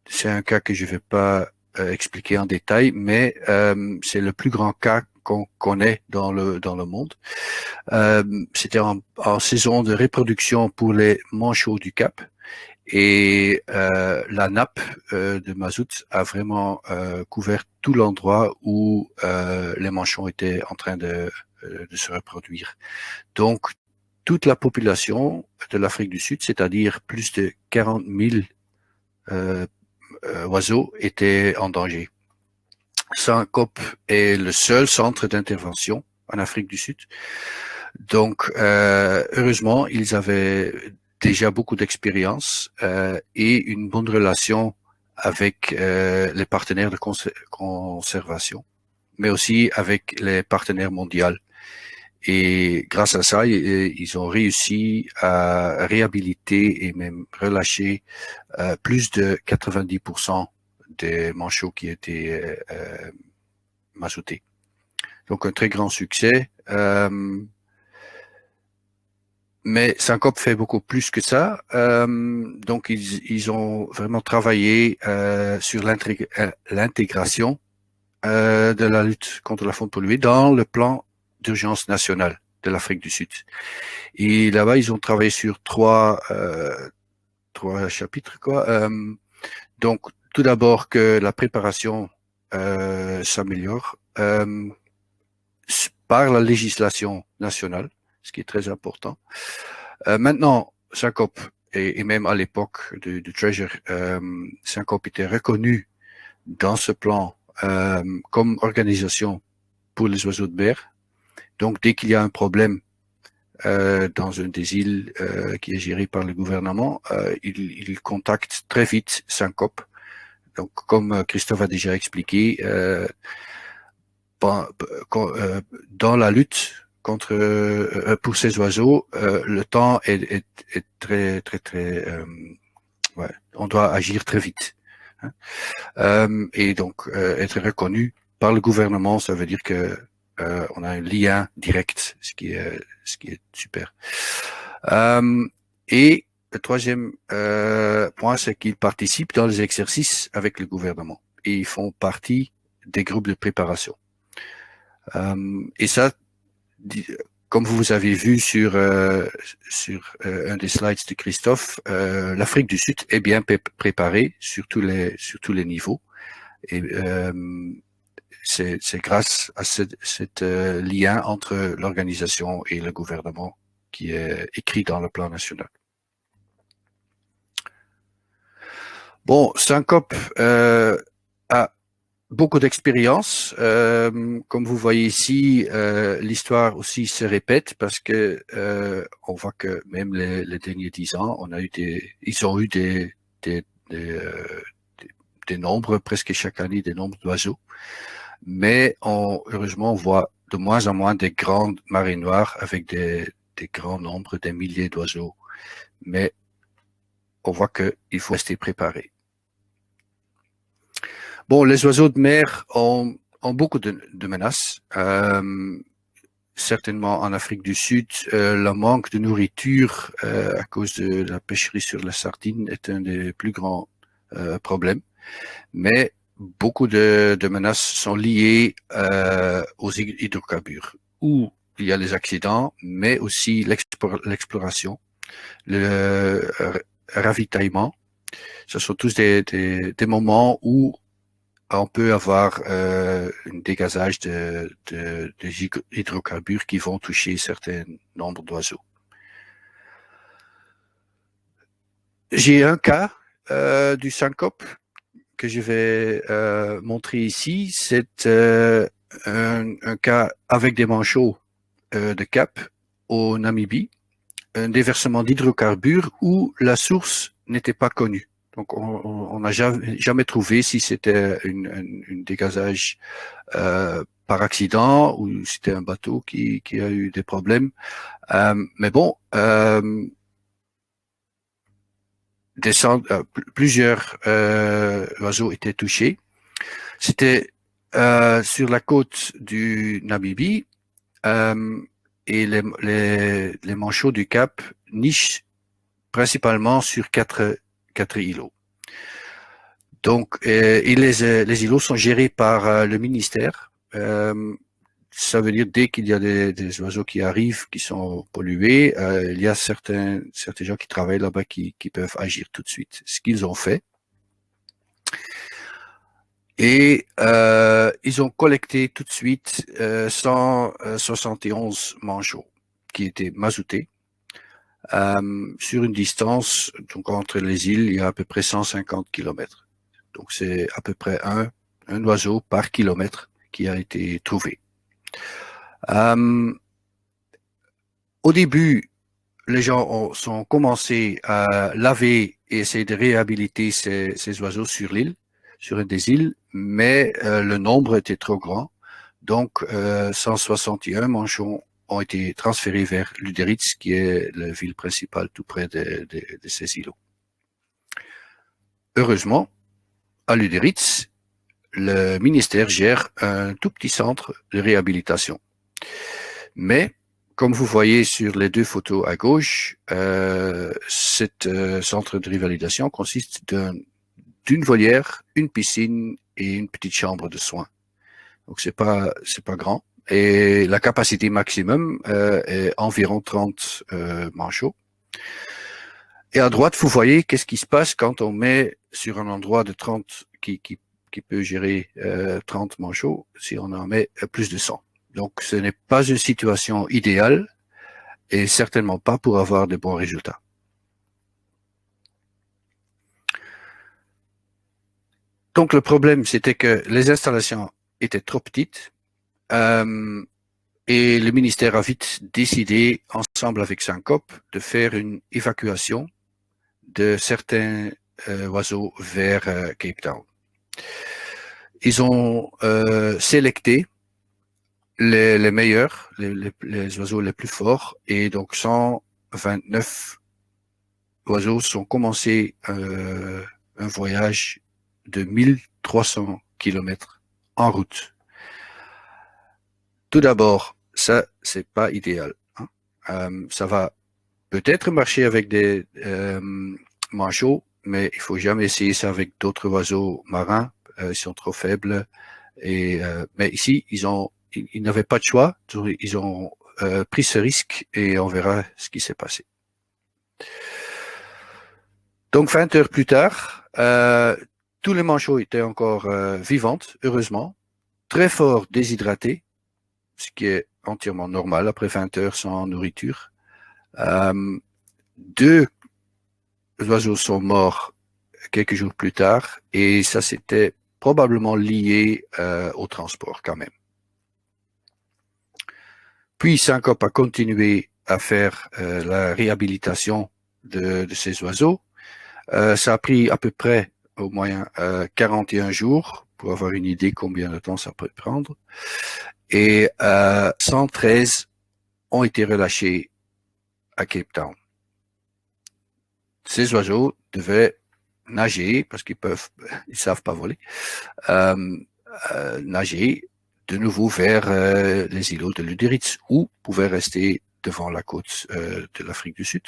C'est un cas que je ne vais pas expliquer en détail, mais c'est le plus grand cas qu'on connaît dans le monde. C'était en saison de reproduction pour les manchots du Cap. Et la nappe de mazout a vraiment couvert tout l'endroit où les manchots étaient en train de se reproduire. Donc, toute la population de l'Afrique du Sud, c'est-à-dire plus de 40 000 oiseaux, étaient en danger. Syncop est le seul centre d'intervention en Afrique du Sud. Donc, heureusement, ils avaient déjà beaucoup d'expérience et une bonne relation avec les partenaires de conservation, mais aussi avec les partenaires mondiaux. Et grâce à ça, ils ont réussi à réhabiliter et même relâcher plus de 90% des manchots qui étaient mazoutés. Donc un très grand succès. Mais Syncop fait beaucoup plus que ça. Donc ils ont vraiment travaillé sur l'intégration de la lutte contre la faune polluée dans le plan d'urgence nationale de l'Afrique du Sud. Et là-bas, ils ont travaillé sur trois chapitres, quoi. Donc, tout d'abord que la préparation s'améliore par la législation nationale, ce qui est très important. Maintenant, Syncop, et même à l'époque du Treasure, Syncop était reconnu dans ce plan comme organisation pour les oiseaux de mer. Donc, dès qu'il y a un problème dans une des îles qui est gérée par le gouvernement, il contacte très vite Syncop. Donc, comme Christophe a déjà expliqué, dans la lutte pour ces oiseaux, le temps est très, très, très... ouais, on doit agir très vite. Hein. Et donc, être reconnu par le gouvernement, ça veut dire que on a un lien direct, ce qui est super. Et le troisième point, c'est qu'ils participent dans les exercices avec le gouvernement et ils font partie des groupes de préparation. Et ça, comme vous avez vu sur un des slides de Christophe, l'Afrique du Sud est bien préparée sur tous les niveaux. Et c'est grâce à cet lien entre l'organisation et le gouvernement qui est écrit dans le plan national. Bon, Syncop a beaucoup d'expérience. Comme vous voyez ici, l'histoire aussi se répète parce que on voit que même les derniers 10 ans, ils ont eu des nombres presque chaque année, des nombres d'oiseaux. Mais heureusement, on voit de moins en moins des grandes marées noires avec des grands nombres, des milliers d'oiseaux. Mais on voit qu'il faut rester préparé. Bon, les oiseaux de mer ont beaucoup de menaces. Certainement en Afrique du Sud, le manque de nourriture à cause de la pêcherie sur la sardine est un des plus grands problèmes. Mais beaucoup de menaces sont liées aux hydrocarbures, où il y a les accidents, mais aussi l'exploration, le ravitaillement. Ce sont tous des moments où on peut avoir un dégazage de hydrocarbures qui vont toucher un certain nombre d'oiseaux. J'ai un cas du Syncop que je vais montrer ici, c'est un cas avec des manchots de cap au Namibie, un déversement d'hydrocarbures où la source n'était pas connue. Donc, on n'a jamais trouvé si c'était une dégazage par accident ou si c'était un bateau qui a eu des problèmes. Mais bon, plusieurs oiseaux étaient touchés. C'était sur la côte du Namibie et les manchots du Cap nichent principalement sur quatre îlots. Donc, et les îlots sont gérés par le ministère. Ça veut dire dès qu'il y a des oiseaux qui arrivent, qui sont pollués, il y a certains gens qui travaillent là-bas qui peuvent agir tout de suite. Ce qu'ils ont fait. Et ils ont collecté tout de suite 171 manchots qui étaient mazoutés sur une distance, donc entre les îles, il y a à peu près 150 km. Donc c'est à peu près un oiseau par kilomètre qui a été trouvé. Au début, les gens sont commencé à laver et essayer de réhabiliter ces oiseaux sur l'île, sur une des îles, mais le nombre était trop grand. Donc, 161 manchots ont été transférés vers Lüderitz, qui est la ville principale tout près de ces îlots. Heureusement, à Lüderitz, le ministère gère un tout petit centre de réhabilitation. Mais, comme vous voyez sur les deux photos à gauche, cet centre de révalidation consiste d'une volière, une piscine et une petite chambre de soins. Donc c'est pas grand. Et la capacité maximum est environ 30 manchots. Et à droite, vous voyez qu'est-ce qui se passe quand on met sur un endroit de 30 qui peut gérer 30 manchots, si on en met plus de 100. Donc ce n'est pas une situation idéale et certainement pas pour avoir de bons résultats. Donc le problème, c'était que les installations étaient trop petites et le ministère a vite décidé, ensemble avec Syncop, de faire une évacuation de certains oiseaux vers Cape Town. Ils ont sélecté les meilleurs, les oiseaux les plus forts, et donc 129 oiseaux sont commencé un voyage de 1300 km en route. Tout d'abord, ça, c'est pas idéal. Hein. Ça va peut-être marcher avec des manchots, mais il faut jamais essayer ça avec d'autres oiseaux marins. Ils sont trop faibles. Mais ici, ils n'avaient pas de choix. Ils ont pris ce risque et on verra ce qui s'est passé. Donc, 20 heures plus tard, tous les manchots étaient encore vivantes, heureusement, très fort déshydratés, ce qui est entièrement normal après 20 heures sans nourriture. 2 oiseaux sont morts quelques jours plus tard et ça c'était probablement lié au transport quand même. Puis Syncop a continué à faire la réhabilitation de ces oiseaux. Ça a pris à peu près au moins 41 jours pour avoir une idée combien de temps ça peut prendre. Et 113 ont été relâchés à Cape Town. Ces oiseaux devaient nager, parce qu'ils savent pas voler, nager de nouveau vers les îlots de Lüderitz, ou pouvaient rester devant la côte de l'Afrique du Sud.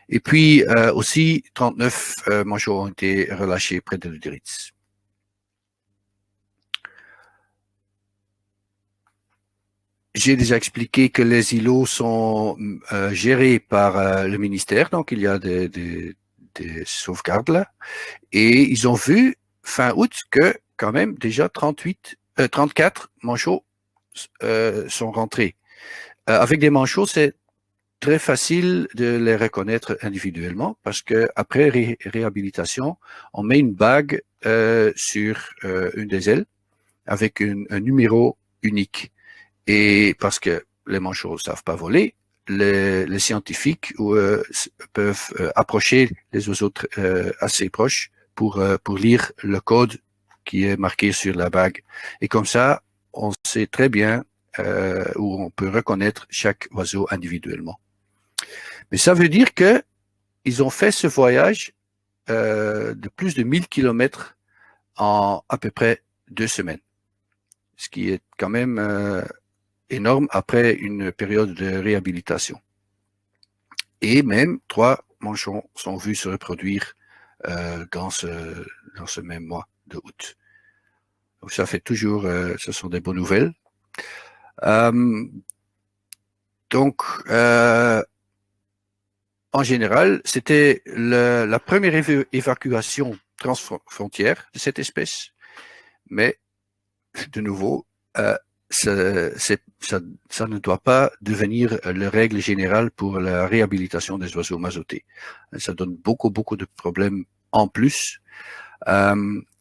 Et puis aussi 39 manchots ont été relâchés près de Lüderitz. J'ai déjà expliqué que les îlots sont gérés par le ministère, donc il y a des sauvegardes là, et ils ont vu fin août que quand même déjà 34 manchots sont rentrés. Avec des manchots, c'est très facile de les reconnaître individuellement parce que après réhabilitation, on met une bague sur une des ailes avec un numéro unique. Et parce que les manchots ne savent pas voler, les scientifiques peuvent approcher les oiseaux assez proches pour lire le code qui est marqué sur la bague. Et comme ça, on sait très bien où on peut reconnaître chaque oiseau individuellement. Mais ça veut dire que ils ont fait ce voyage de plus de 1000 kilomètres en à peu près 2 semaines, ce qui est quand même énorme après une période de réhabilitation. Et même 3 manchons sont vus se reproduire dans ce même mois de août. Donc ça fait toujours, ce sont des bonnes nouvelles. Donc, en général, c'était la première évacuation transfrontière de cette espèce, mais de nouveau, ça ne doit pas devenir la règle générale pour la réhabilitation des oiseaux mazotés. Ça donne beaucoup de problèmes en plus.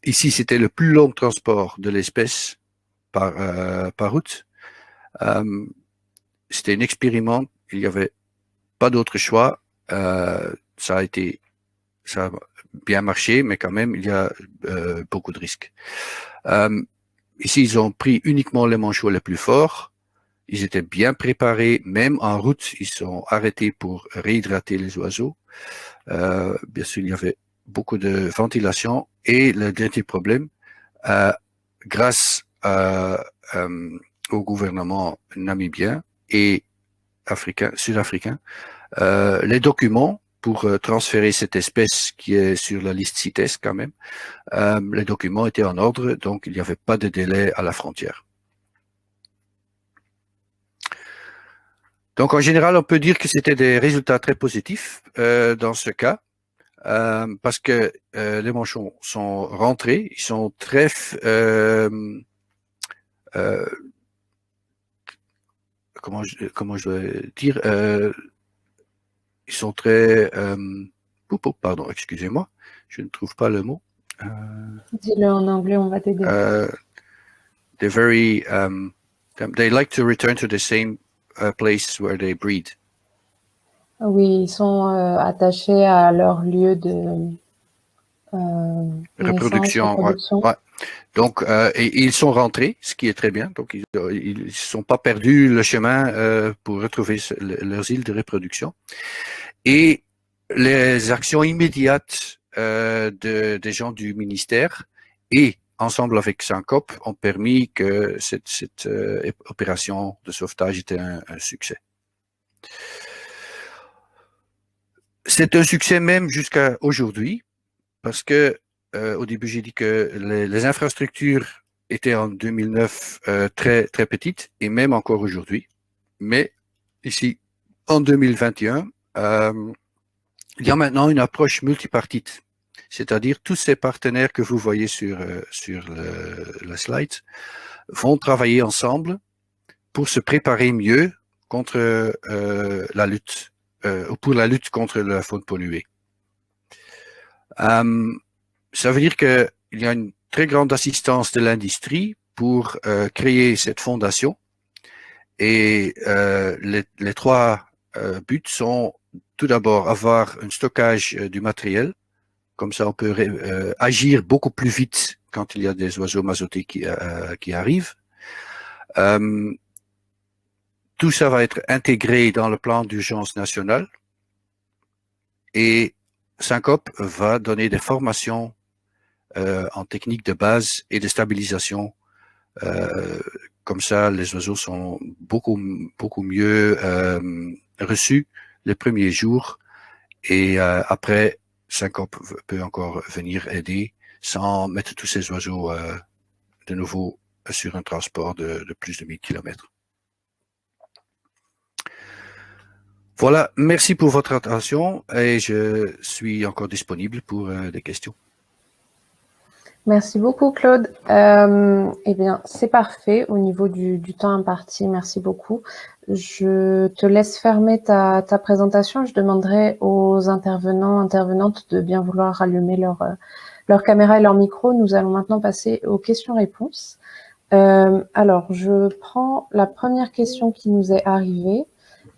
Ici, c'était le plus long transport de l'espèce par route. C'était un expériment, il n'y avait pas d'autre choix. Ça a bien marché, mais quand même, il y a beaucoup de risques. Ici, ils ont pris uniquement les manchots les plus forts. Ils étaient bien préparés, même en route, ils sont arrêtés pour réhydrater les oiseaux. Bien sûr, il y avait beaucoup de ventilation. Et le dernier problème, grâce au gouvernement namibien et sud-africain, les documents pour transférer cette espèce qui est sur la liste CITES quand même, les documents étaient en ordre, donc il n'y avait pas de délai à la frontière. Donc en général, on peut dire que c'était des résultats très positifs dans ce cas, parce que les manchons sont rentrés, ils sont très comment je vais dire, ils sont très pardon, excusez-moi, je ne trouve pas le mot. Dis-le en anglais, on va t'aider. They're very they like to return to the same place where they breed. Oui, ils sont attachés à leur lieu de reproduction. Ouais. Donc, et ils sont rentrés, ce qui est très bien. Donc, ils ne sont pas perdus le chemin pour retrouver leurs îles de reproduction. Et les actions immédiates des gens du ministère et ensemble avec Syncop ont permis que cette opération de sauvetage était un succès. C'est un succès même jusqu'à aujourd'hui, parce que au début j'ai dit que les infrastructures étaient en 2009 très petites, et même encore aujourd'hui. Mais ici, en 2021, il y a maintenant une approche multipartite, c'est-à-dire tous ces partenaires que vous voyez sur la slide vont travailler ensemble pour se préparer mieux contre pour la lutte contre la faune polluée. Ça veut dire qu'il y a une très grande assistance de l'industrie pour créer cette fondation, et les 3 buts sont tout d'abord avoir un stockage du matériel, comme ça on peut agir beaucoup plus vite quand il y a des oiseaux mazotés qui arrivent. Tout ça va être intégré dans le plan d'urgence national, et Syncop va donner des formations en technique de base et de stabilisation. Comme ça, les oiseaux sont beaucoup mieux reçus les premiers jours, et après, Syncop peut encore venir aider sans mettre tous ces oiseaux de nouveau sur un transport de plus de 1000 km. Voilà, merci pour votre attention, et je suis encore disponible pour des questions. Merci beaucoup, Claude. Eh bien, c'est parfait au niveau du temps imparti. Merci beaucoup. Je te laisse fermer ta présentation. Je demanderai aux intervenants, intervenantes de bien vouloir allumer leur caméra et leur micro. Nous allons maintenant passer aux questions-réponses. Alors, je prends la première question qui nous est arrivée.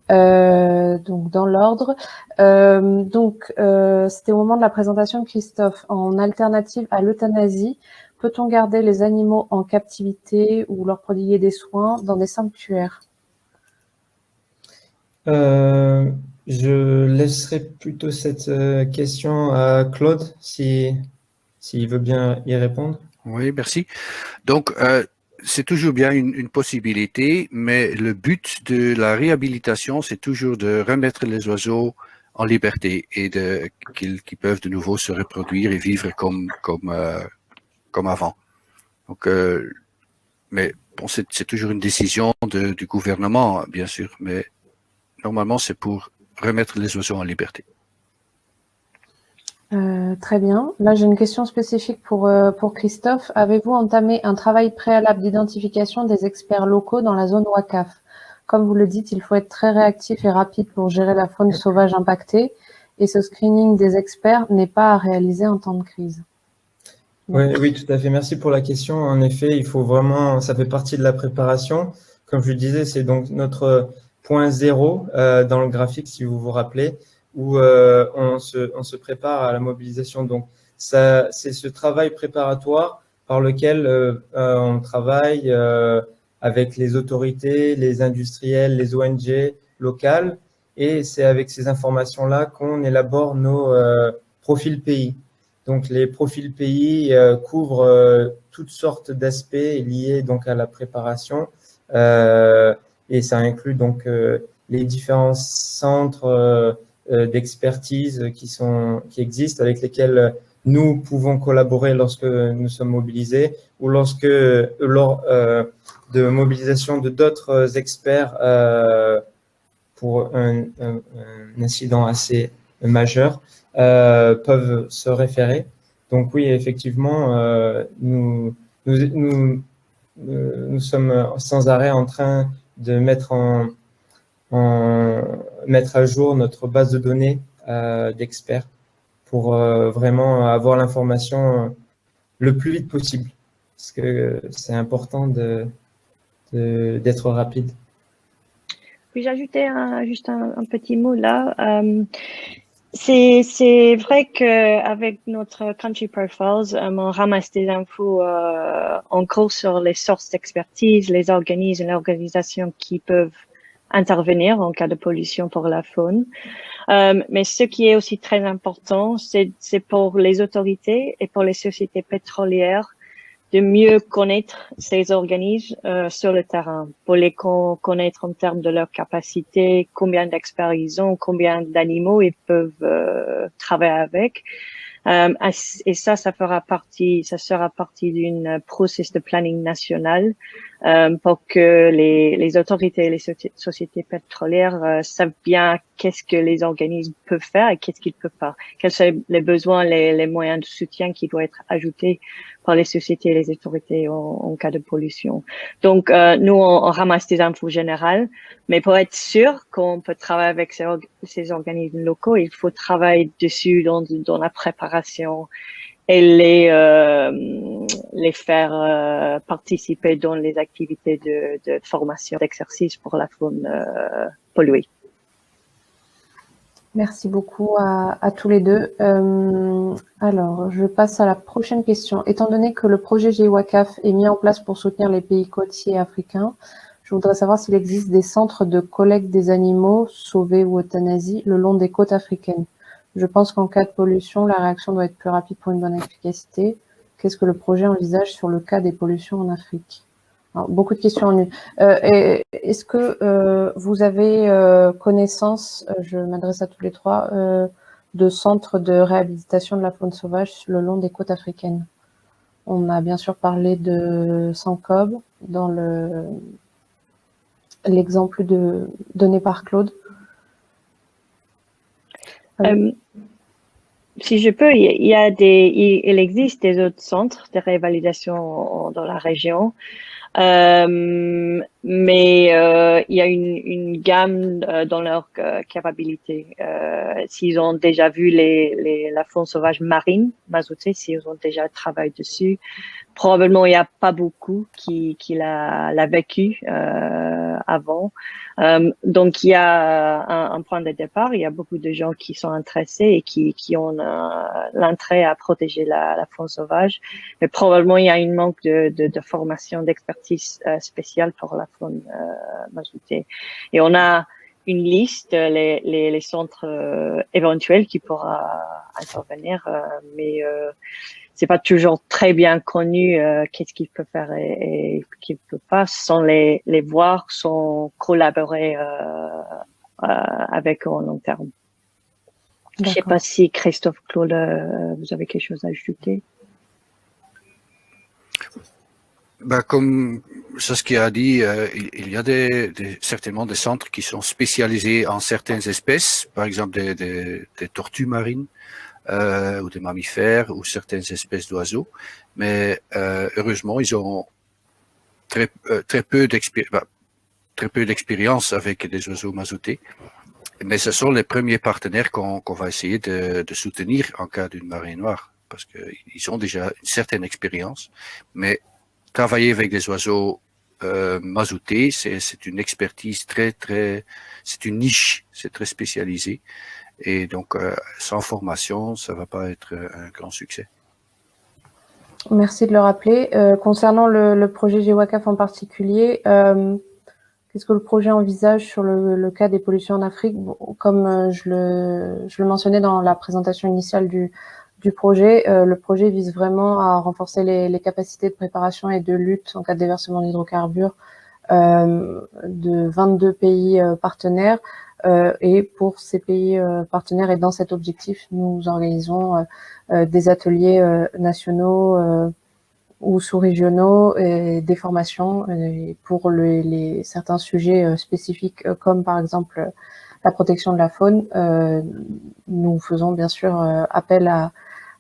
Donc dans l'ordre. C'était au moment de la présentation de Christophe. En alternative à l'euthanasie, peut-on garder les animaux en captivité ou leur prodiguer des soins dans des sanctuaires? Je laisserai plutôt cette question à Claude, s'il veut bien y répondre. Oui, merci. Donc, c'est toujours bien une possibilité, mais le but de la réhabilitation, c'est toujours de remettre les oiseaux en liberté et qu'ils peuvent de nouveau se reproduire et vivre comme avant. Donc, mais bon, c'est toujours une décision du gouvernement, bien sûr, mais normalement, c'est pour remettre les oiseaux en liberté. Très bien. Là, j'ai une question spécifique pour Christophe. Avez-vous entamé un travail préalable d'identification des experts locaux dans la zone WACAF? Comme vous le dites, il faut être très réactif et rapide pour gérer la faune sauvage impactée, et ce screening des experts n'est pas à réaliser en temps de crise. Oui, tout à fait. Merci pour la question. En effet, il faut vraiment, ça fait partie de la préparation. Comme je le disais, c'est donc notre point zéro dans le graphique, si vous vous rappelez, où on se prépare à la mobilisation. Donc, c'est ce travail préparatoire par lequel on travaille avec les autorités, les industriels, les ONG locales. Et c'est avec ces informations-là qu'on élabore nos profils pays. Donc, les profils pays couvrent toutes sortes d'aspects liés donc à la préparation et ça inclut donc les différents centres d'expertise qui existent avec lesquels nous pouvons collaborer lorsque nous sommes mobilisés ou lors de mobilisation de d'autres experts pour un incident assez majeur. Peuvent se référer. Donc oui, effectivement, nous sommes sans arrêt en train de mettre à jour notre base de données d'experts pour vraiment avoir l'information le plus vite possible, parce que c'est important d'être rapide. Puis-je ajouter juste un petit mot là? C'est vrai qu'avec notre Country Profiles, on ramasse des infos en gros sur les sources d'expertise, les organismes et les organisations qui peuvent intervenir en cas de pollution pour la faune. Mais ce qui est aussi très important, c'est pour les autorités et pour les sociétés pétrolières de mieux connaître ces organismes sur le terrain, pour les connaître en termes de leur capacité, combien d'experts ils ont, combien d'animaux ils peuvent travailler avec. Et ça sera partie d'une processus de planning national pour que les autorités et les sociétés pétrolières savent bien qu'est-ce que les organismes peuvent faire et qu'est-ce qu'ils peuvent pas. Quels sont les besoins, les moyens de soutien qui doivent être ajoutés par les sociétés et les autorités en cas de pollution. Donc, nous, on ramasse des infos générales, mais pour être sûr qu'on peut travailler avec ces organismes locaux, il faut travailler dessus dans la préparation et les faire participer dans les activités de formation, d'exercice pour la faune polluée. Merci beaucoup à tous les deux. Alors, je passe à la prochaine question. Étant donné que le projet GWACAF est mis en place pour soutenir les pays côtiers africains, je voudrais savoir s'il existe des centres de collecte des animaux sauvés ou euthanasie le long des côtes africaines. Je pense qu'en cas de pollution, la réaction doit être plus rapide pour une bonne efficacité. Qu'est-ce que le projet envisage sur le cas des pollutions en Afrique? Alors, beaucoup de questions en une. Est-ce que vous avez connaissance, je m'adresse à tous les trois, de centres de réhabilitation de la faune sauvage le long des côtes africaines? On a bien sûr parlé de Sankob dans l'exemple donné par Claude. si je peux, il existe des autres centres de révalidation dans la région. Mais il y a une gamme dans leur capacité. S'ils ont déjà vu la faune sauvage marine, mazoutée, s'ils ont déjà travaillé dessus, probablement il n'y a pas beaucoup qui l'a vécu avant. Donc il y a un point de départ. Il y a beaucoup de gens qui sont intéressés et qui ont l'intérêt à protéger la faune sauvage. Mais probablement il y a une manque de formation, d'expertise spéciale pour la faune mazoutée. Et on a une liste, les centres éventuels qui pourra intervenir, mais c'est pas toujours très bien connu qu'est-ce qu'il peut faire et qu'il peut pas, sans les voir, sans collaborer avec eux en long terme. Je sais pas si Christophe, Claude, vous avez quelque chose à ajouter. Comme Saskia a dit, il y a certainement des centres qui sont spécialisés en certaines espèces, par exemple des tortues marines, ou des mammifères ou certaines espèces d'oiseaux, mais heureusement ils ont très peu d'expérience avec des oiseaux mazoutés, mais ce sont les premiers partenaires qu'on va essayer de soutenir en cas d'une marée noire, parce qu'ils ont déjà une certaine expérience, mais travailler avec des oiseaux mazoutés, c'est une expertise c'est une niche, c'est très spécialisé. Et donc, sans formation, ça va pas être un grand succès. Merci de le rappeler. Concernant le projet GeoWaCAF en particulier, qu'est-ce que le projet envisage sur le cas des pollutions en Afrique? Comme je le mentionnais dans la présentation initiale du projet, le projet vise vraiment à renforcer les capacités de préparation et de lutte en cas de déversement d'hydrocarbures de 22 pays partenaires. Et pour ces pays partenaires et dans cet objectif, nous organisons des ateliers nationaux ou sous-régionaux et des formations pour certains sujets spécifiques comme par exemple la protection de la faune. Nous faisons bien sûr appel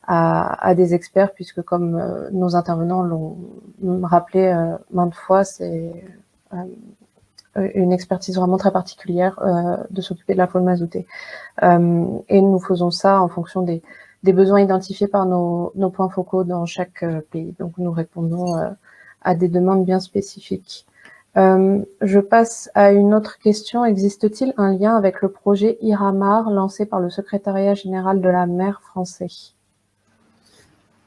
à des experts puisque comme nos intervenants l'ont rappelé maintes fois, c'est une expertise vraiment très particulière de s'occuper de la faune mazoutée. Et nous faisons ça en fonction des besoins identifiés par nos points focaux dans chaque pays. Donc nous répondons à des demandes bien spécifiques. Je passe à une autre question. Existe-t-il un lien avec le projet Iramar lancé par le Secrétariat général de la mer français?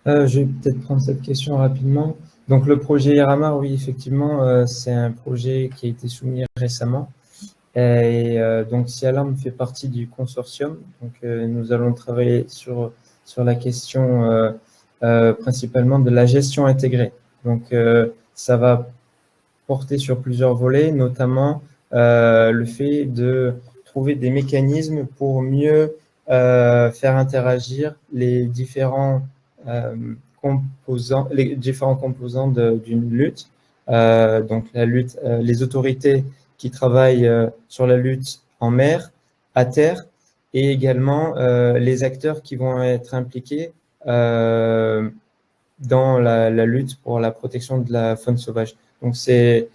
Je vais peut-être prendre cette question rapidement. Donc, le projet Iramar, oui, effectivement, c'est un projet qui a été soumis récemment. Et donc, SIALARM fait partie du consortium. Donc, nous allons travailler sur la question principalement de la gestion intégrée. Donc, ça va porter sur plusieurs volets, notamment le fait de trouver des mécanismes pour mieux faire interagir les différents composants d'une lutte. Donc la lutte, les autorités qui travaillent sur la lutte en mer, à terre, et également les acteurs qui vont être impliqués dans la lutte pour la protection de la faune sauvage. Donc ce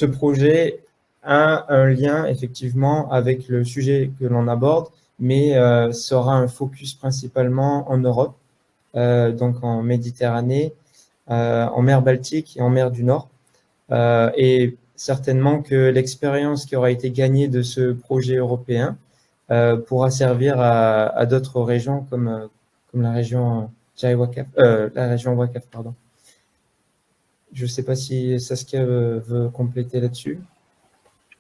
projet a un lien effectivement avec le sujet que l'on aborde, mais sera un focus principalement en Europe, donc en Méditerranée, en mer Baltique et en mer du Nord. Et certainement que l'expérience qui aura été gagnée de ce projet européen pourra servir à d'autres régions comme la région WACAF, pardon. Je ne sais pas si Saskia veut compléter là-dessus.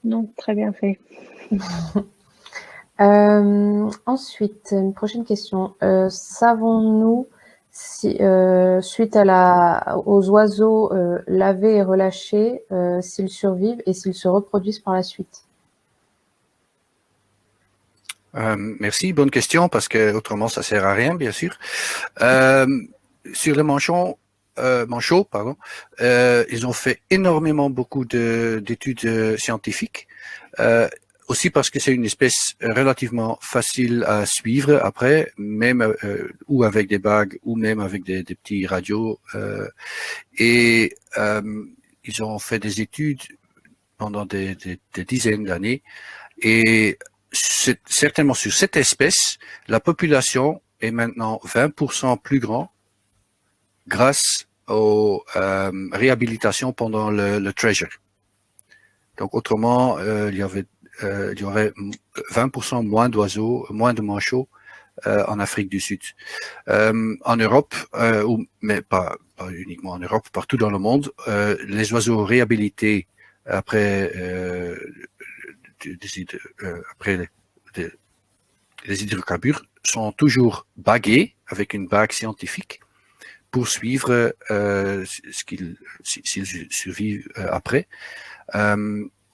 Non, très bien fait. Ensuite, une prochaine question. Savons-nous si, suite aux oiseaux lavés et relâchés, s'ils survivent et s'ils se reproduisent par la suite? Merci, bonne question, parce que autrement ça sert à rien, bien sûr. Sur les manchots, ils ont fait beaucoup d'études scientifiques. aussi parce que c'est une espèce relativement facile à suivre après, même ou avec des bagues ou même avec des petits radios. Et ils ont fait des études pendant des dizaines d'années. Et certainement sur cette espèce, la population est maintenant 20% plus grande grâce aux réhabilitations pendant le treasure. Donc autrement, il y aurait 20% moins d'oiseaux, moins de manchots en Afrique du Sud. En Europe, mais pas uniquement en Europe, partout dans le monde, les oiseaux réhabilités après les hydrocarbures sont toujours bagués avec une bague scientifique pour suivre s'ils survivent après.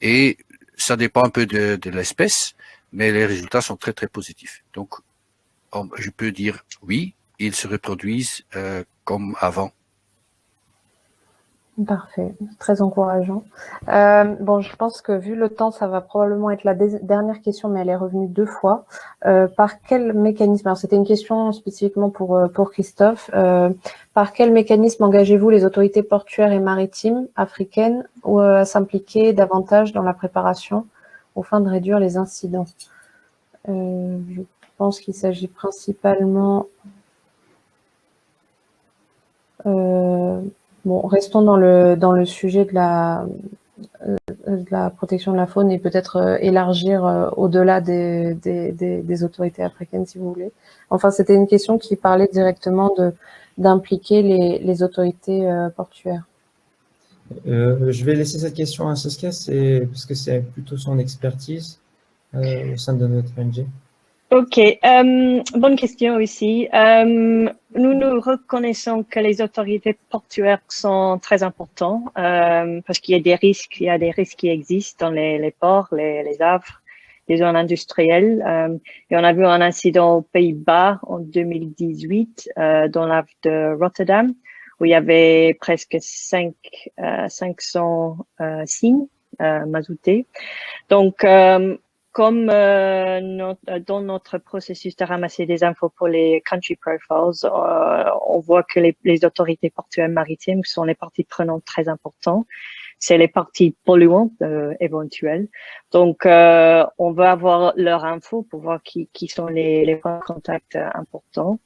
Et ça dépend un peu de l'espèce, mais les résultats sont très très positifs. Donc, je peux dire oui, ils se reproduisent comme avant. Parfait, très encourageant. Bon, je pense que vu le temps, ça va probablement être la dernière question, mais elle est revenue 2 fois. Par quel mécanisme, alors c'était une question spécifiquement pour Christophe, par quel mécanisme engagez-vous les autorités portuaires et maritimes africaines à s'impliquer davantage dans la préparation aux fins de réduire les incidents? Je pense qu'il s'agit principalement... Bon, restons dans le sujet de la protection de la faune et peut-être élargir au-delà des autorités africaines, si vous voulez. Enfin, c'était une question qui parlait directement d'impliquer les autorités portuaires. Je vais laisser cette question à Saskia, parce que c'est plutôt son expertise au sein de notre ONG. Ok, bonne question aussi. Nous reconnaissons que les autorités portuaires sont très importantes parce qu'il y a des risques, qui existent dans les ports, les havres, les zones industrielles. Et on a vu un incident aux Pays-Bas en 2018 dans l'havre de Rotterdam où il y avait presque 500 cygnes mazoutés. Donc comme dans notre processus de ramasser des infos pour les country profiles, on voit que les autorités portuaires maritimes sont les parties prenantes très importantes. C'est les parties polluantes éventuelles. Donc, on veut avoir leur info pour voir qui sont les points de contact importants.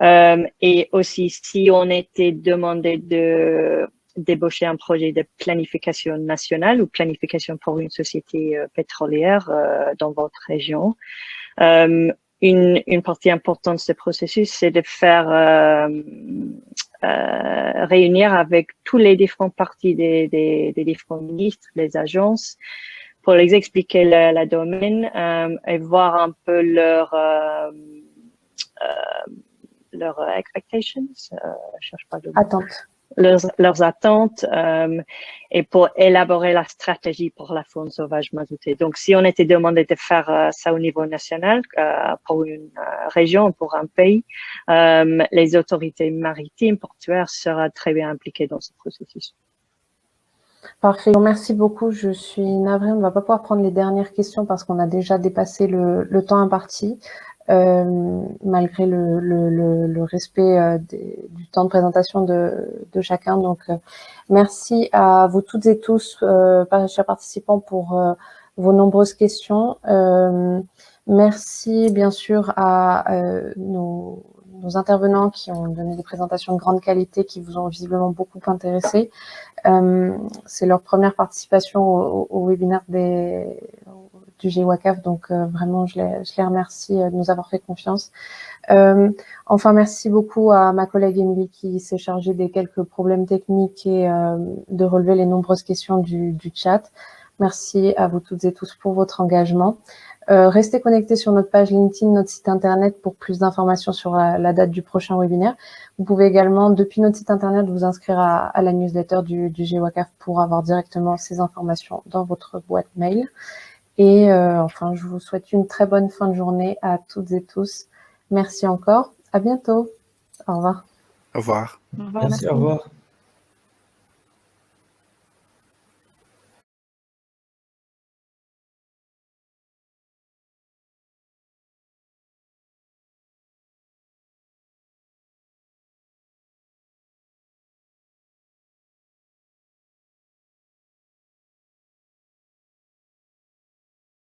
Et aussi, si on était demandé de débaucher un projet de planification nationale ou planification pour une société pétrolière dans votre région. Une partie importante de ce processus, c'est de faire réunir avec tous les différentes parties des différents ministres, les agences, pour les expliquer la domaine et voir un peu leurs expectations, je cherche pas de Attentes. Leurs attentes et pour élaborer la stratégie pour la faune sauvage mazoutée. Donc, si on était demandé de faire ça au niveau national pour une région, pour un pays, les autorités maritimes, portuaires seraient très bien impliquées dans ce processus. Parfait. Merci beaucoup. Je suis navrée. On ne va pas pouvoir prendre les dernières questions parce qu'on a déjà dépassé le temps imparti. Malgré le respect du temps de présentation de chacun. Donc, merci à vous toutes et tous, chers participants, pour vos nombreuses questions. Merci, bien sûr, à nos intervenants qui ont donné des présentations de grande qualité, qui vous ont visiblement beaucoup intéressé. C'est leur première participation au webinaire du GWACAF, donc vraiment je les remercie de nous avoir fait confiance. Enfin, merci beaucoup à ma collègue Émilie qui s'est chargée des quelques problèmes techniques et de relever les nombreuses questions du chat. Merci à vous toutes et tous pour votre engagement. Restez connectés sur notre page LinkedIn, notre site internet pour plus d'informations sur la date du prochain webinaire. Vous pouvez également, depuis notre site internet, vous inscrire à la newsletter du GWACAF pour avoir directement ces informations dans votre boîte mail. Et enfin, je vous souhaite une très bonne fin de journée à toutes et tous. Merci encore. À bientôt. Au revoir. Au revoir. Merci, au revoir.